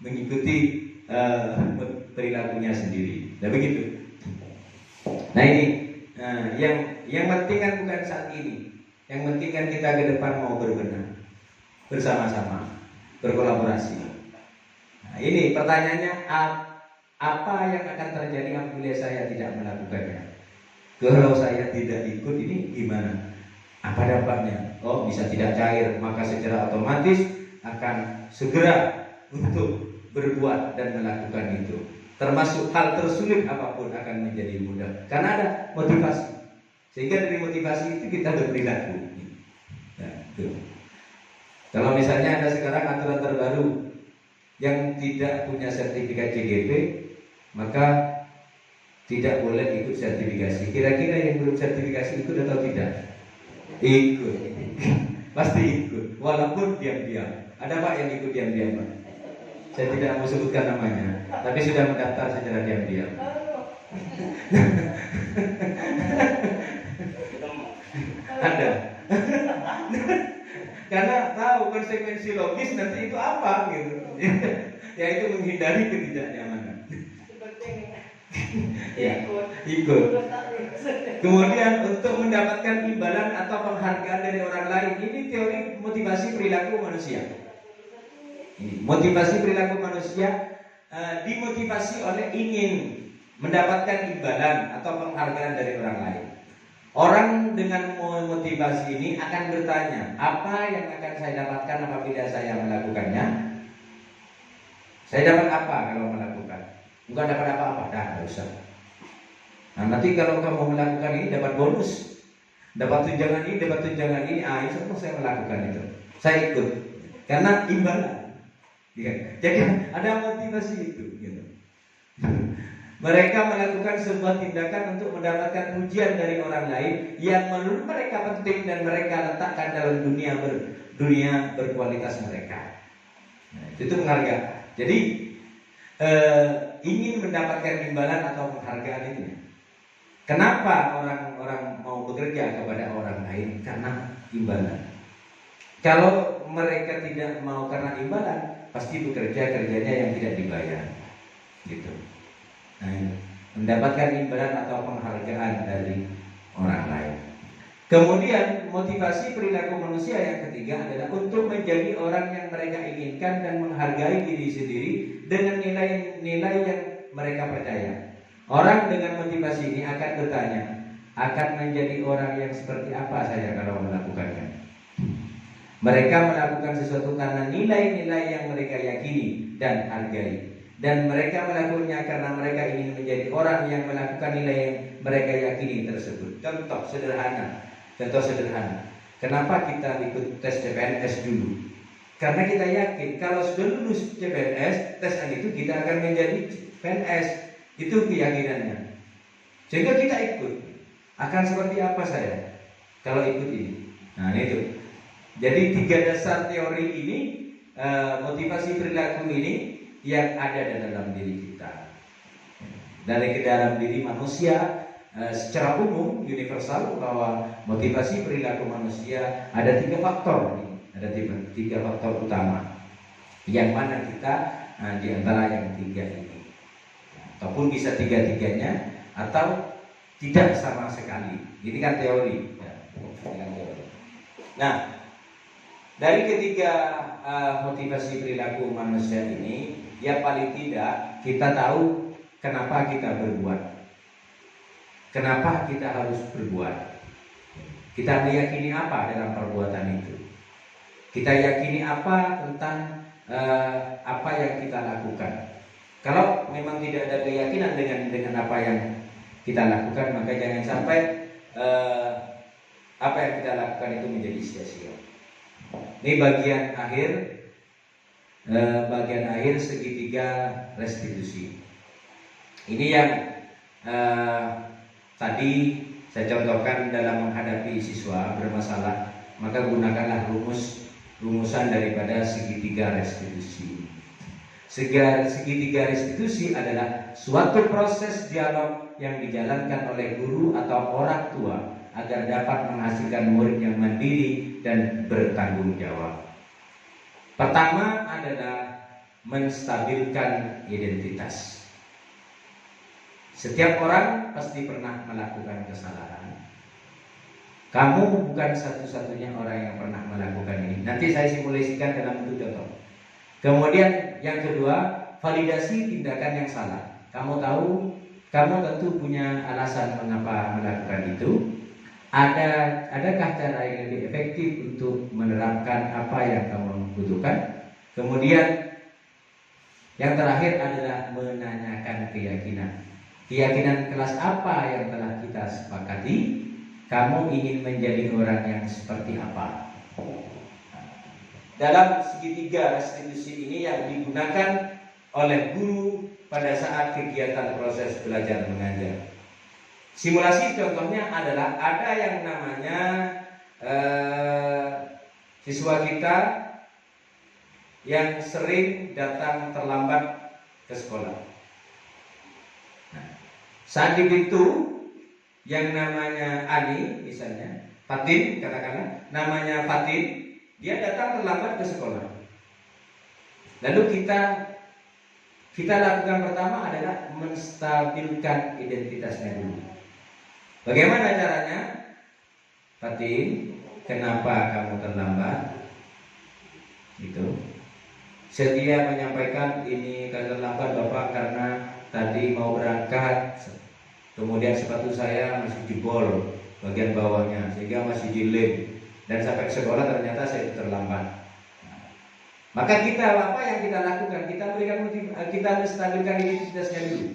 mengikuti perilakunya sendiri. Nah, begitu. Nah, ini yang penting kan bukan saat ini. Yang penting kan kita ke depan mau berbenah bersama-sama, berkolaborasi. Nah, ini pertanyaannya, apa yang akan terjadi apabila saya tidak melakukannya? Kalau saya tidak ikut, ini gimana? Apa dampaknya? Oh, bisa tidak cair, maka secara otomatis akan segera untuk berbuat dan melakukan itu. Termasuk hal tersulit apapun akan menjadi mudah karena ada motivasi. Sehingga dari motivasi itu kita berperilaku. Nah, itu. Kalau misalnya ada sekarang aturan terbaru yang tidak punya sertifikat CGP, maka tidak boleh ikut sertifikasi. Kira-kira yang belum sertifikasi ikut atau tidak? Ikut. Pasti ikut, walaupun diam-diam. Ada Pak yang ikut diam-diam, Pak? Saya tidak mau sebutkan namanya, tapi sudah mendaftar secara diam-diam. Ada. Karena tahu konsekuensi logis nanti itu apa gitu. Yaitu menghindari ketidaknyamanan. Ya, ikut. Kemudian untuk mendapatkan imbalan atau penghargaan dari orang lain, ini teori motivasi perilaku manusia. Ini motivasi perilaku manusia dimotivasi oleh ingin mendapatkan imbalan atau penghargaan dari orang lain. Orang dengan motivasi ini akan bertanya, apa yang akan saya dapatkan apabila saya melakukannya? Saya dapat apa kalau melakukan? Bukan dapat apa-apa, tidak usah. Nah, nanti kalau kamu melakukan ini dapat bonus, dapat tunjangan ini, semua saya melakukan itu. Saya ikut karena imbalan. Ya. Jadi ada motivasi itu. Gitu. Mereka melakukan sebuah tindakan untuk mendapatkan pujian dari orang lain yang menurut mereka penting dan mereka letakkan dalam dunia berkualitas mereka. Nah, itu penghargaan. Jadi ingin mendapatkan imbalan atau penghargaan itu. Kenapa orang-orang mau bekerja kepada orang lain? Karena imbalan. Kalau mereka tidak mau karena imbalan, pasti kerjanya yang tidak dibayar. Gitu. Nah, mendapatkan imbalan atau penghargaan dari orang lain. Kemudian motivasi perilaku manusia yang ketiga adalah untuk menjadi orang yang mereka inginkan dan menghargai diri sendiri dengan nilai-nilai yang mereka percaya. Orang dengan motivasi ini akan bertanya, akan menjadi orang yang seperti apa saya kalau melakukannya? Mereka melakukan sesuatu karena nilai-nilai yang mereka yakini dan hargai. Dan mereka melakukannya karena mereka ingin menjadi orang yang melakukan nilai yang mereka yakini tersebut. Contoh sederhana. Kenapa kita ikut tes CPNS dulu? Karena kita yakin kalau sudah lulus CPNS, tes itu kita akan menjadi PNS. Itu keyakinannya. Sehingga kita ikut. Akan seperti apa saya kalau ikut ini? Nah, itu. Jadi 3 dasar teori ini, motivasi perilaku ini yang ada dalam diri kita. Dari ke dalam diri manusia secara umum universal bahwa motivasi perilaku manusia ada 3 faktor. Ada 3 faktor utama. Yang mana kita di antara yang 3 ini, ataupun bisa 3-3-nya atau tidak sama sekali. Ini kan teori. Nah, dari ketiga motivasi perilaku manusia ini, ya paling tidak kita tahu kenapa kita berbuat. Kenapa kita harus berbuat? Kita meyakini apa dalam perbuatan itu? Kita yakini apa tentang apa yang kita lakukan? Kalau memang tidak ada keyakinan dengan apa yang kita lakukan, maka jangan sampai apa yang kita lakukan itu menjadi sia-sia. Ini bagian akhir segitiga restitusi. Ini yang tadi saya contohkan dalam menghadapi siswa bermasalah, maka gunakanlah rumus rumusan daripada segitiga restitusi. Segitiga restitusi adalah suatu proses dialog yang dijalankan oleh guru atau orang tua agar dapat menghasilkan murid yang mandiri dan bertanggung jawab. Pertama adalah menstabilkan identitas. Setiap orang pasti pernah melakukan kesalahan. Kamu bukan satu-satunya orang yang pernah melakukan ini. Nanti saya simulasikan dalam bentuk contoh. Kemudian yang kedua, validasi tindakan yang salah. Kamu tahu, kamu tentu punya alasan mengapa melakukan itu. Adakah cara yang lebih efektif untuk menerapkan apa yang kamu butuhkan? Kemudian yang terakhir adalah menanyakan keyakinan. Keyakinan kelas apa yang telah kita sepakati? Kamu ingin menjadi orang yang seperti apa? Dalam segitiga restitusi ini yang digunakan oleh guru pada saat kegiatan proses belajar mengajar. Simulasi contohnya adalah ada yang namanya siswa kita yang sering datang terlambat ke sekolah. Nah, saat di pintu yang namanya Ani misalnya, Fatin katakanlah, namanya Fatin, dia datang terlambat ke sekolah. Lalu kita lakukan pertama adalah menstabilkan identitasnya dulu. Bagaimana caranya? Fatin, kenapa kamu terlambat? Itu. Sedia menyampaikan ini terlambat Bapak karena tadi mau berangkat. Kemudian sepatu saya masih jebol bagian bawahnya sehingga masih jilid dan sampai ke sekolah ternyata saya terlambat. Maka kita apa yang kita lakukan? Kita berikan kita menstabilkan identitasnya dulu.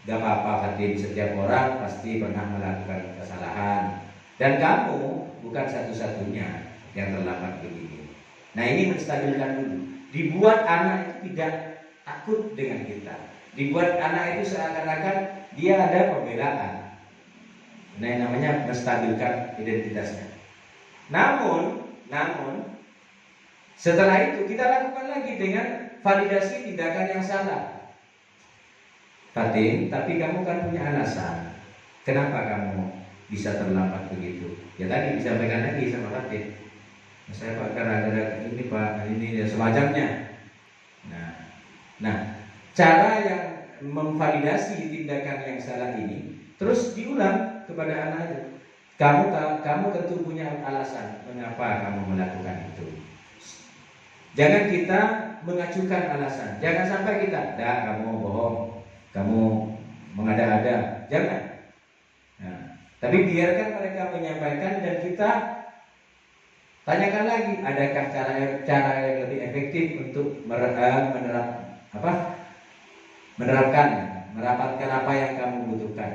Gak apa-apa Fatin, setiap orang pasti pernah melakukan kesalahan dan kamu bukan satu-satunya yang terlambat begini. Nah ini menstabilkan dulu. Dibuat anak itu tidak takut dengan kita. Dibuat anak itu seakan-akan dia ada pembelaan. Nah yang namanya menstabilkan identitasnya. Namun setelah itu kita lakukan lagi dengan validasi tindakan yang salah. Fatin, tapi kamu kan punya alasan. Kenapa kamu bisa terlambat begitu? Ya tadi disampaikan lagi sama Fatin. Saya Pak karena ada ini Pak, ini semacamnya. Nah, cara yang memvalidasi tindakan yang salah ini terus diulang kepada anak itu. Kamu tentu punya alasan mengapa kamu melakukan itu. Jangan kita mengacukan alasan. Jangan sampai kita, kamu bohong, kamu mengada-ada. Jangan. Nah, tapi biarkan mereka menyampaikan dan kita tanyakan lagi, adakah cara yang lebih efektif untuk merapatkan apa yang kamu butuhkan,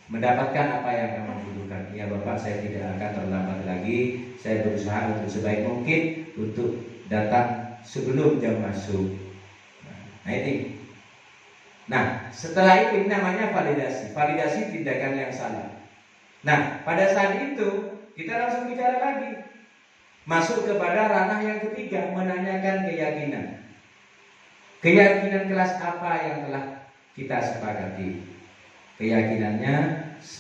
mendapatkan apa yang kamu butuhkan. Ya Bapak, saya tidak akan terlambat lagi. Saya berusaha untuk sebaik mungkin untuk datang sebelum jam masuk. Nah ini. Nah setelah itu namanya validasi tindakan yang salah. Nah pada saat itu kita langsung bicara lagi, masuk kepada ranah yang ketiga, menanyakan keyakinan. Keyakinan kelas apa yang telah kita sepakati? Keyakinannya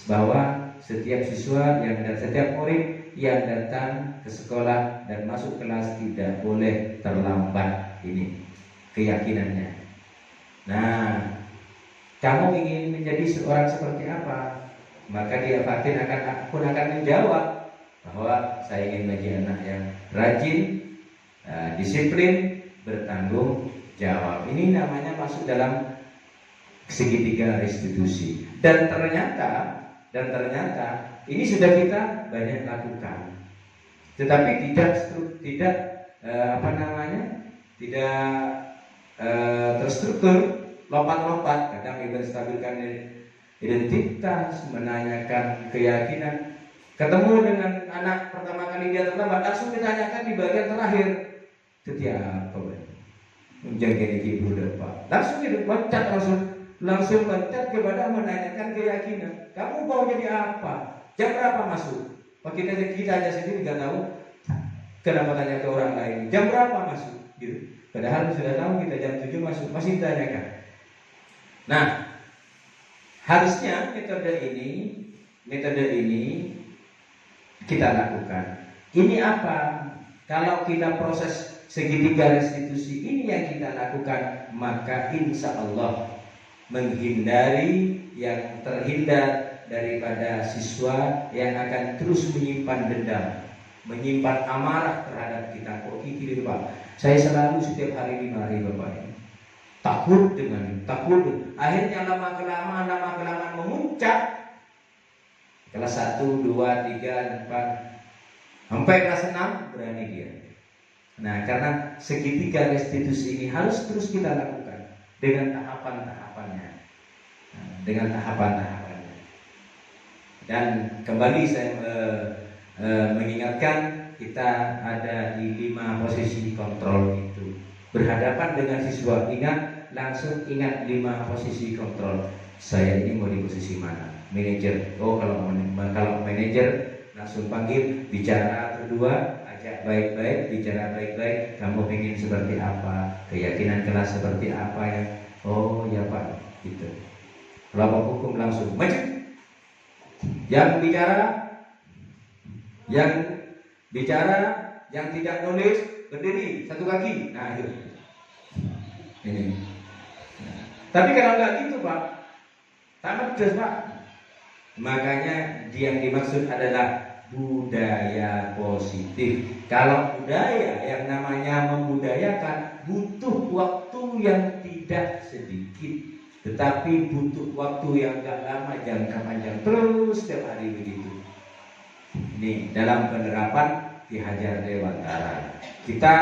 bahwa setiap siswa setiap murid yang datang ke sekolah dan masuk kelas tidak boleh terlambat. Ini keyakinannya. Nah, kamu ingin menjadi seorang seperti apa? Maka dia Fatin pun akan menjawab bahwa saya ingin menjadi anak yang rajin, disiplin, bertanggung jawab. Ini namanya masuk dalam segitiga restitusi. Dan ternyata ini sudah kita banyak lakukan. Tetapi tidak terstruktur, lompat-lompat. Kadang kita stabilkan identitas, menanyakan keyakinan. Ketemu dengan anak pertama kali dia terlambat, langsung ditanyakan di bagian terakhir, setiap menjaga ibu Pak. Langsung langsung loncat kepada menanyakan keyakinan. Kamu mau jadi apa? Jam berapa masuk? Kita aja sendiri nggak tahu. Kenapa tanya ke orang lain? Jam berapa masuk? Gitu. Padahal sudah tahu kita jam 7 masuk, masih ditanyakan. Nah, harusnya metode ini kita lakukan. Ini apa? Kalau kita proses segitiga restitusi ini yang kita lakukan, maka insya Allah menghindari yang terhindar daripada siswa yang akan terus menyimpan dendam, menyimpan amarah terhadap kita. Kok gitu Pak? Saya selalu setiap hari dimarahi Bapak ini. Takut. Akhirnya lama kelamaan memuncak. Kelas 1, 2, 3, 4 sampai kelas 6 berani dia. Nah, karena segitiga restitusi ini harus terus kita lakukan dengan tahapan-tahapannya. Dan kembali saya mengingatkan, kita ada di 5 posisi kontrol itu. Berhadapan dengan siswa, langsung ingat 5 posisi kontrol. Saya ini mau di posisi mana? Manajer. Oh, kalau manajer langsung panggil, bicara berdua, ajak baik-baik, bicara baik-baik. Kamu ingin seperti apa? Keyakinan kelas seperti apa ya? Oh ya Pak, gitu. Kelompok hukum langsung maju. Yang bicara, yang tidak nulis berdiri satu kaki. Nah itu. Ini. Tapi kalau nggak gitu Pak, tamat terus Pak. Makanya yang dimaksud adalah budaya positif. Kalau budaya yang namanya membudayakan butuh waktu yang tidak sedikit, tetapi butuh waktu yang gak lama, jangka panjang, terus setiap hari begitu. Ini dalam penerapan Ki Hajar Dewantara. Kita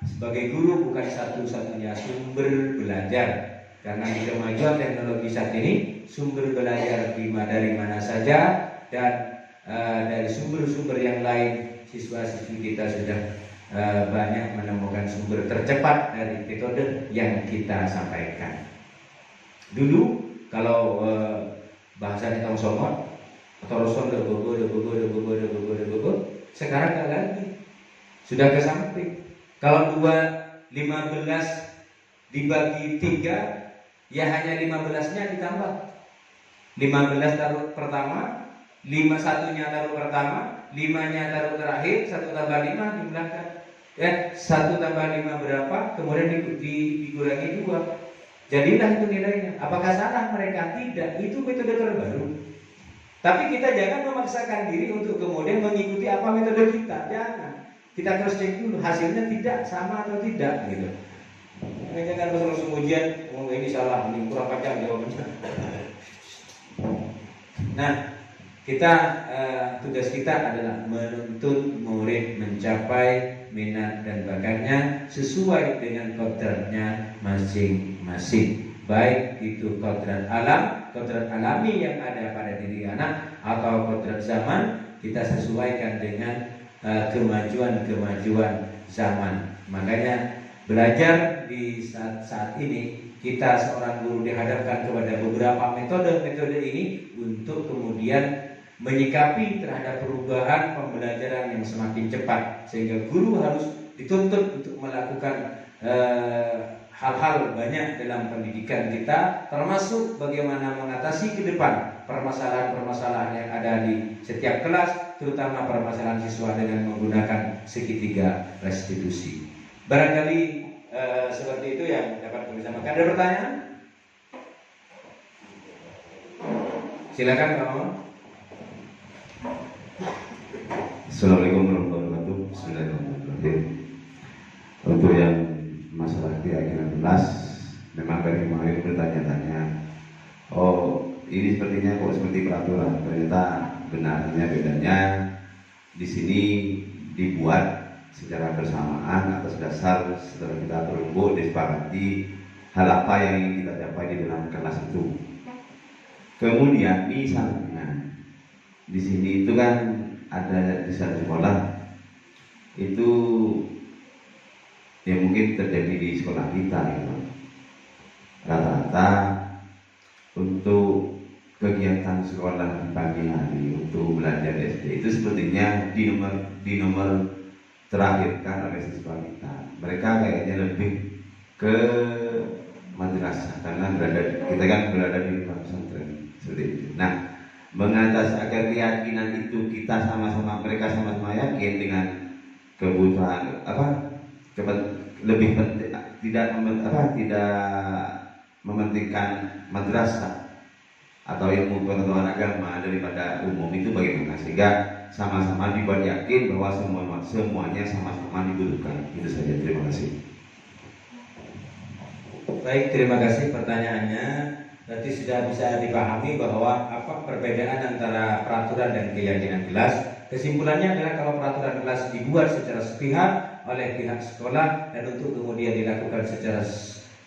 sebagai guru bukan satu-satunya sumber belajar. Karena di kemajuan teknologi saat ini, sumber belajar dari mana saja, dan dari sumber-sumber yang lain, siswa-siswi kita sudah banyak menemukan sumber tercepat dari metode yang kita sampaikan. Dulu kalau bahasanya tong somot atau rosong dogogo, sekarang nggak lagi, sudah ke samping. Kalau 15 dibagi 3, ya hanya 15-nya ditambah. 15 taruh pertama, 51-nya taruh pertama, 5-nya taruh terakhir, 1 tambah 5 di belakang. Ya, 1 tambah 5 berapa? Kemudian dikurangi 2. Jadilah itu nilainya. Apakah salah mereka? Tidak. Itu metode terbaru. Tapi kita jangan memaksakan diri untuk kemudian mengikuti apa metode kita. Jangan. Kita terus cek dulu hasilnya tidak sama atau tidak gitu. Ini kan terus ujian, ini salah, ini kurang panjang jawabannya. Nah, tugas kita adalah menuntun murid mencapai minat dan bakatnya sesuai dengan kodratnya masing-masing. Baik itu kodrat alami yang ada pada diri anak, atau kodrat zaman, kita sesuaikan dengan kemajuan zaman. Makanya belajar di saat ini, kita seorang guru dihadapkan kepada beberapa metode ini untuk kemudian menyikapi terhadap perubahan pembelajaran yang semakin cepat, sehingga guru harus dituntut untuk melakukan hal-hal banyak dalam pendidikan kita, termasuk bagaimana mengatasi ke depan permasalahan-permasalahan yang ada di setiap kelas, terutama permasalahan siswa dengan menggunakan segitiga restitusi. Barangkali seperti itu yang dapat kami sampaikan. Ada pertanyaan? Silakan Pak Muhammad. Assalamualaikum warahmatullahi wabarakatuh. Bismillahirrahmanirrahim. Untuk yang masalah keyakinan kelas, memang dari kemarin bertanya-tanya, oh ini sepertinya kok seperti peraturan. Ternyata benarnya bedanya di sini dibuat secara bersamaan atas dasar setelah kita berembuk disepakati hal apa yang ingin kita capai di dalam kelas itu. Kemudian misalnya di sini itu kan ada di satu sekolah itu yang mungkin terjadi di sekolah kita gitu. Rata-rata untuk kegiatan sekolah di pagi hari untuk belajar SD itu sepertinya di nomor terakhirkan oleh siswa kita. Mereka kayaknya lebih ke madrasah karena kita kan berada di pesantren seperti itu. Nah, mengatas agar keyakinan itu kita mereka sama-sama yakin dengan kebutuhan lebih penting, tidak mementingkan madrasah atau ilmu pengetahuan agama daripada umum itu bagaimana, sehingga sama-sama dibuat yakin bahwa semuanya sama-sama dibutuhkan. Itu saja, terima kasih. Baik, terima kasih pertanyaannya. Berarti sudah bisa dipahami bahwa apa perbedaan antara peraturan dan keyakinan kelas. Kesimpulannya adalah kalau peraturan kelas dibuat secara sepihak oleh pihak sekolah dan untuk kemudian dilakukan secara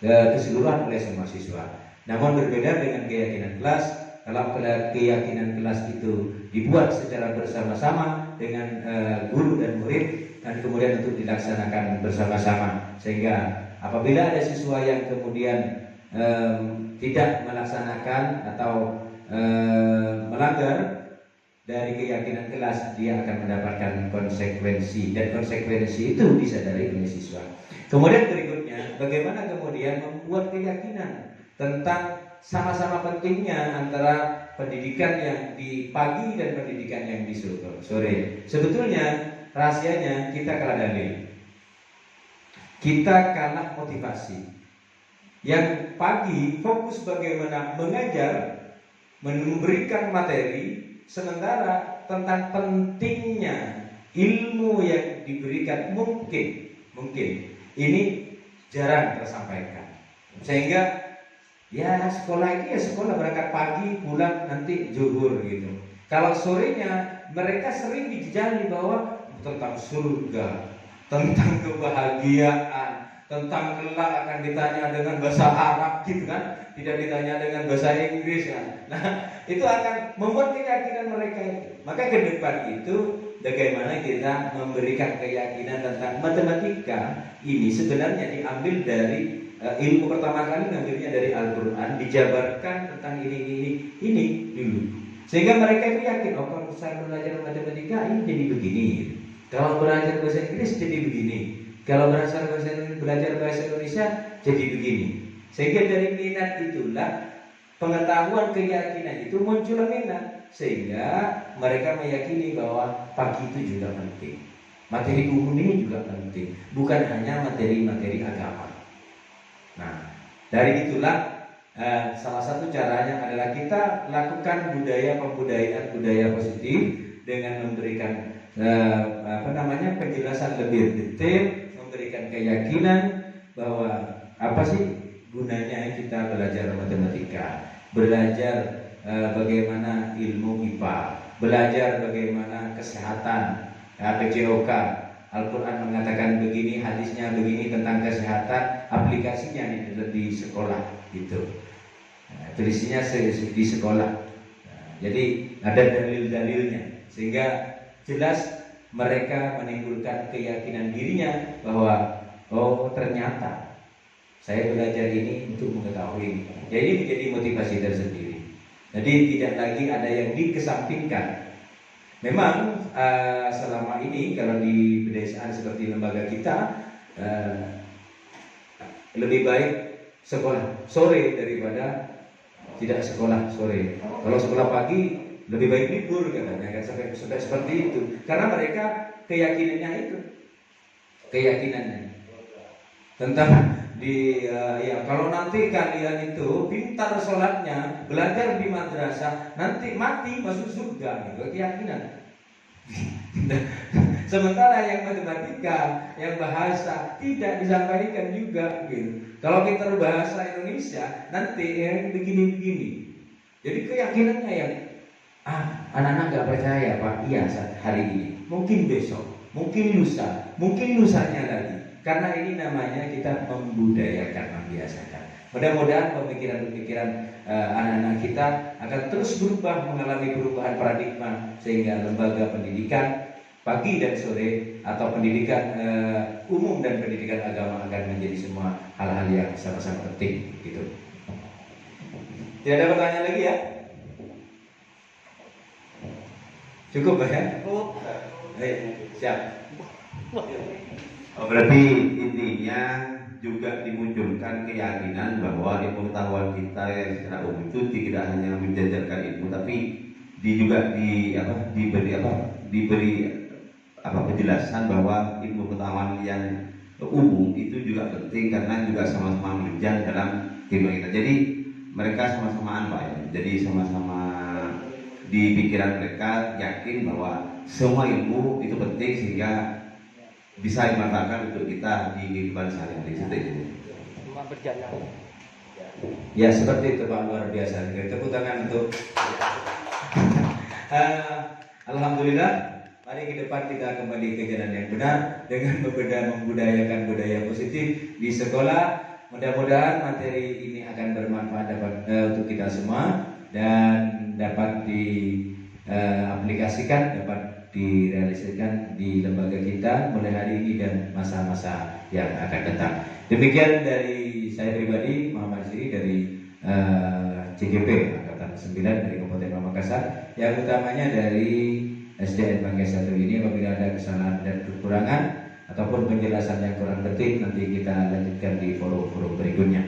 keseluruhan oleh semua siswa. Namun berbeda dengan keyakinan kelas, kalau keyakinan kelas itu dibuat secara bersama-sama dengan guru dan murid dan kemudian untuk dilaksanakan bersama-sama, sehingga apabila ada siswa yang kemudian tidak melaksanakan atau melanggar dari keyakinan kelas, dia akan mendapatkan konsekuensi, dan konsekuensi itu disadari oleh siswa. Kemudian berikutnya, bagaimana kemudian membuat keyakinan tentang sama-sama pentingnya antara pendidikan yang di pagi dan pendidikan yang di sore. Sebetulnya rahasianya kita kalah dalil, kita kalah motivasi. Yang pagi fokus bagaimana mengajar, memberikan materi, sementara tentang pentingnya ilmu yang diberikan mungkin ini jarang tersampaikan, sehingga ya sekolah ini ya sekolah, berangkat pagi pulang nanti zuhur gitu. Kalau sorenya mereka sering dijajali bahwa tentang surga, tentang kebahagiaan, tentang kelak akan ditanya dengan bahasa Arab gitu kan, tidak ditanya dengan bahasa Inggris kan. Nah, itu akan membuat keyakinan mereka itu. Maka ke depan itu bagaimana kita memberikan keyakinan tentang matematika ini sebenarnya diambil dari ilmu pertama kali, ngambilnya dari Al-Quran, dijabarkan tentang ini dulu, sehingga mereka itu yakin, oh kalau saya belajar matematika ini jadi begini, kalau belajar bahasa Inggris jadi begini, kalau belajar bahasa Indonesia jadi begini. Sehingga dari minat itulah pengetahuan keyakinan itu muncul minat, sehingga mereka meyakini bahwa pagi itu juga penting, materi umum ini juga penting, bukan hanya materi-materi agama. Nah, dari itulah salah satu caranya adalah kita lakukan budaya positif dengan memberikan penjelasan lebih detail, memberikan keyakinan bahwa apa sih gunanya kita belajar matematika, belajar bagaimana ilmu IPA, belajar bagaimana kesehatan, PJOK. Al-Quran mengatakan begini, hadisnya begini tentang kesehatan, aplikasinya di sekolah gitu. Tulisnya di sekolah. Jadi ada dalil-dalilnya, sehingga jelas mereka menimbulkan keyakinan dirinya bahwa oh ternyata saya belajar ini untuk mengetahui. Jadi menjadi motivasi tersendiri. Jadi tidak lagi ada yang dikesampingkan. Memang selama ini kalau di pedesaan seperti lembaga kita lebih baik sekolah sore daripada tidak sekolah sore. Kalau sekolah pagi lebih baik libur katanya, kan sampai seperti itu. Karena mereka keyakinannya tentang kalau nanti kalian itu pintar sholatnya, belajar di madrasah, nanti mati masuk surga, gitu keyakinan. Sementara yang matematika, yang bahasa tidak disampaikan juga gitu. Kalau pintar bahasa Indonesia, nanti yang begini-begini. Jadi keyakinannya yang anak-anak gak percaya Pak, iya hari ini, mungkin besok, mungkin lusa, mungkin lusanya lagi. Karena ini namanya kita membudayakan, membiasakan. Mudah-mudahan pemikiran-pemikiran anak-anak kita akan terus berubah, mengalami perubahan paradigma, sehingga lembaga pendidikan pagi dan sore atau pendidikan umum dan pendidikan agama akan menjadi semua hal-hal yang sama-sama penting gitu. Tidak ada pertanyaan lagi ya? Cukup ya? Cukup. Siap. Oh, berarti intinya juga dimunculkan keyakinan bahwa ilmu pengetahuan kita yang secara umum itu tidak hanya menjajarkan ilmu, tapi juga diberi penjelasan bahwa ilmu pengetahuan yang umum itu juga penting karena juga sama-sama menunjang dalam kehidupan kita. Jadi mereka sama-samaan Pak ya. Jadi sama-sama di pikiran mereka yakin bahwa semua ilmu itu penting sehingga bisa dimanfaatkan untuk kita di kehidupan sehari-hari. Seperti itu. Semua berjalan. Ya seperti itu Pak, luar biasa. Tepuk tangan untuk Alhamdulillah. Mari ke depan kita kembali ke jalan yang benar dengan membudayakan budaya positif di sekolah. Mudah-mudahan materi ini akan bermanfaat untuk kita semua dan dapat diaplikasikan, dapat direalisasikan di lembaga kita mulai hari ini dan masa-masa yang akan datang. Demikian dari saya pribadi, Muhammad Siri dari CGP Angkatan 9 dari Kabupaten Pamekasan. Yang utamanya dari SDN Bangkai 1 ini, apabila ada kesalahan dan kekurangan ataupun penjelasan yang kurang penting, nanti kita lanjutkan di forum-forum berikutnya.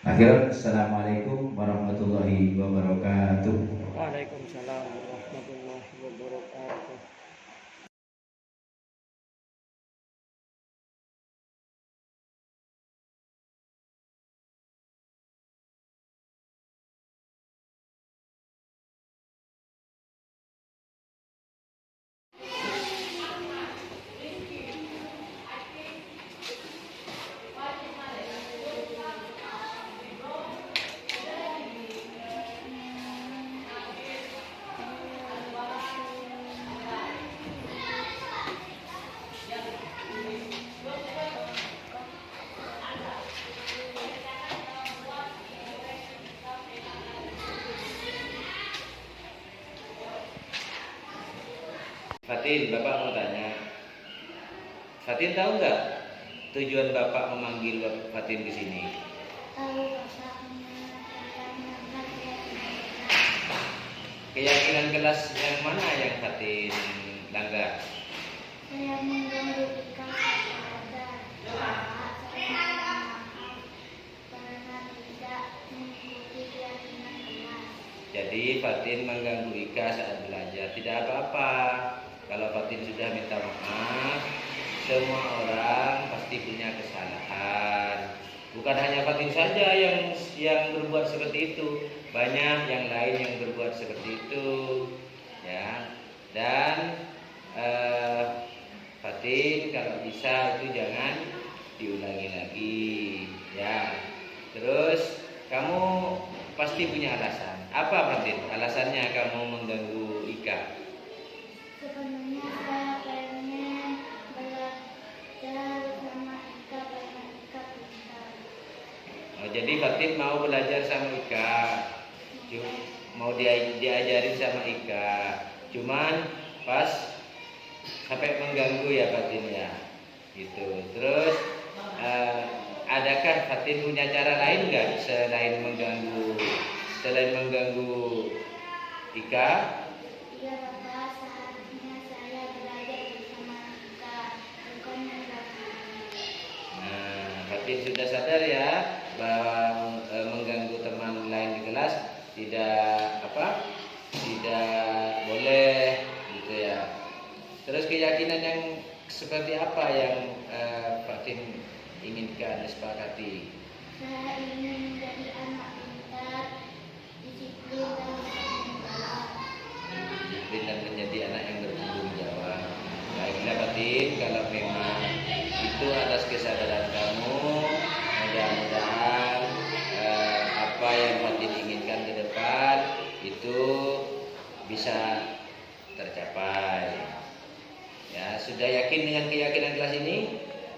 Akhirnya, Assalamualaikum warahmatullahi wabarakatuh. Waalaikumsalam warahmatullahi wabarakatuh. Fatin, Bapak mau tanya. Fatin tahu nggak tujuan Bapak memanggil Fatin ke sini? Tahu Bapak menyatakan Keyakinan kelas yang mana yang Fatin langgar? saya menggembirakan kepada Bapak, saya minta maaf karena tidak mengikuti keyakinan kelas. Jadi Fatin mengganggu Ika saat belajar. Tidak apa-apa. Kalau Fatin sudah minta maaf, semua orang pasti punya kesalahan. Bukan hanya Fatin saja yang berbuat seperti itu, banyak yang lain yang berbuat seperti itu, ya. Dan Fatin kalau bisa itu jangan diulangi lagi, ya. Terus kamu pasti punya alasan. Apa Fatin? Alasannya kamu mengganggu Ika? Sebenarnya saya pengen belajar sama Ika karena Ika pintar. Oh, jadi Fatin mau belajar sama Ika, mau diajarin sama Ika. Cuman pas sampai mengganggu ya Fatin ya, gitu. Terus adakah Fatin punya cara lain nggak selain mengganggu Ika? Iya Bapak, saatnya saya belajar bersama Ika, bukan mengganggu. Nah, Fatin sudah sadar ya bahwa mengganggu teman lain di kelas tidak boleh, gitu ya. Terus keyakinan yang seperti apa yang Fatin inginkan disepakati? Saya ingin menjadi anak pintar, disiplin dan bertanggung jawab. Disiplin dan menjadi anak yang bertanggung jawab. Baiklah Fatin, kalau memang itu atas kesadaran kamu, mudah-mudahan apa yang Fatin inginkan ke depan itu bisa tercapai. Ya, sudah yakin dengan keyakinan kelas ini?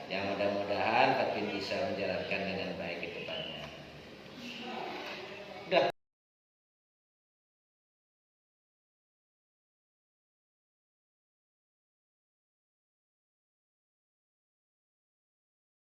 Yang mudah-mudahan Fatin bisa menjalankan dengan baik.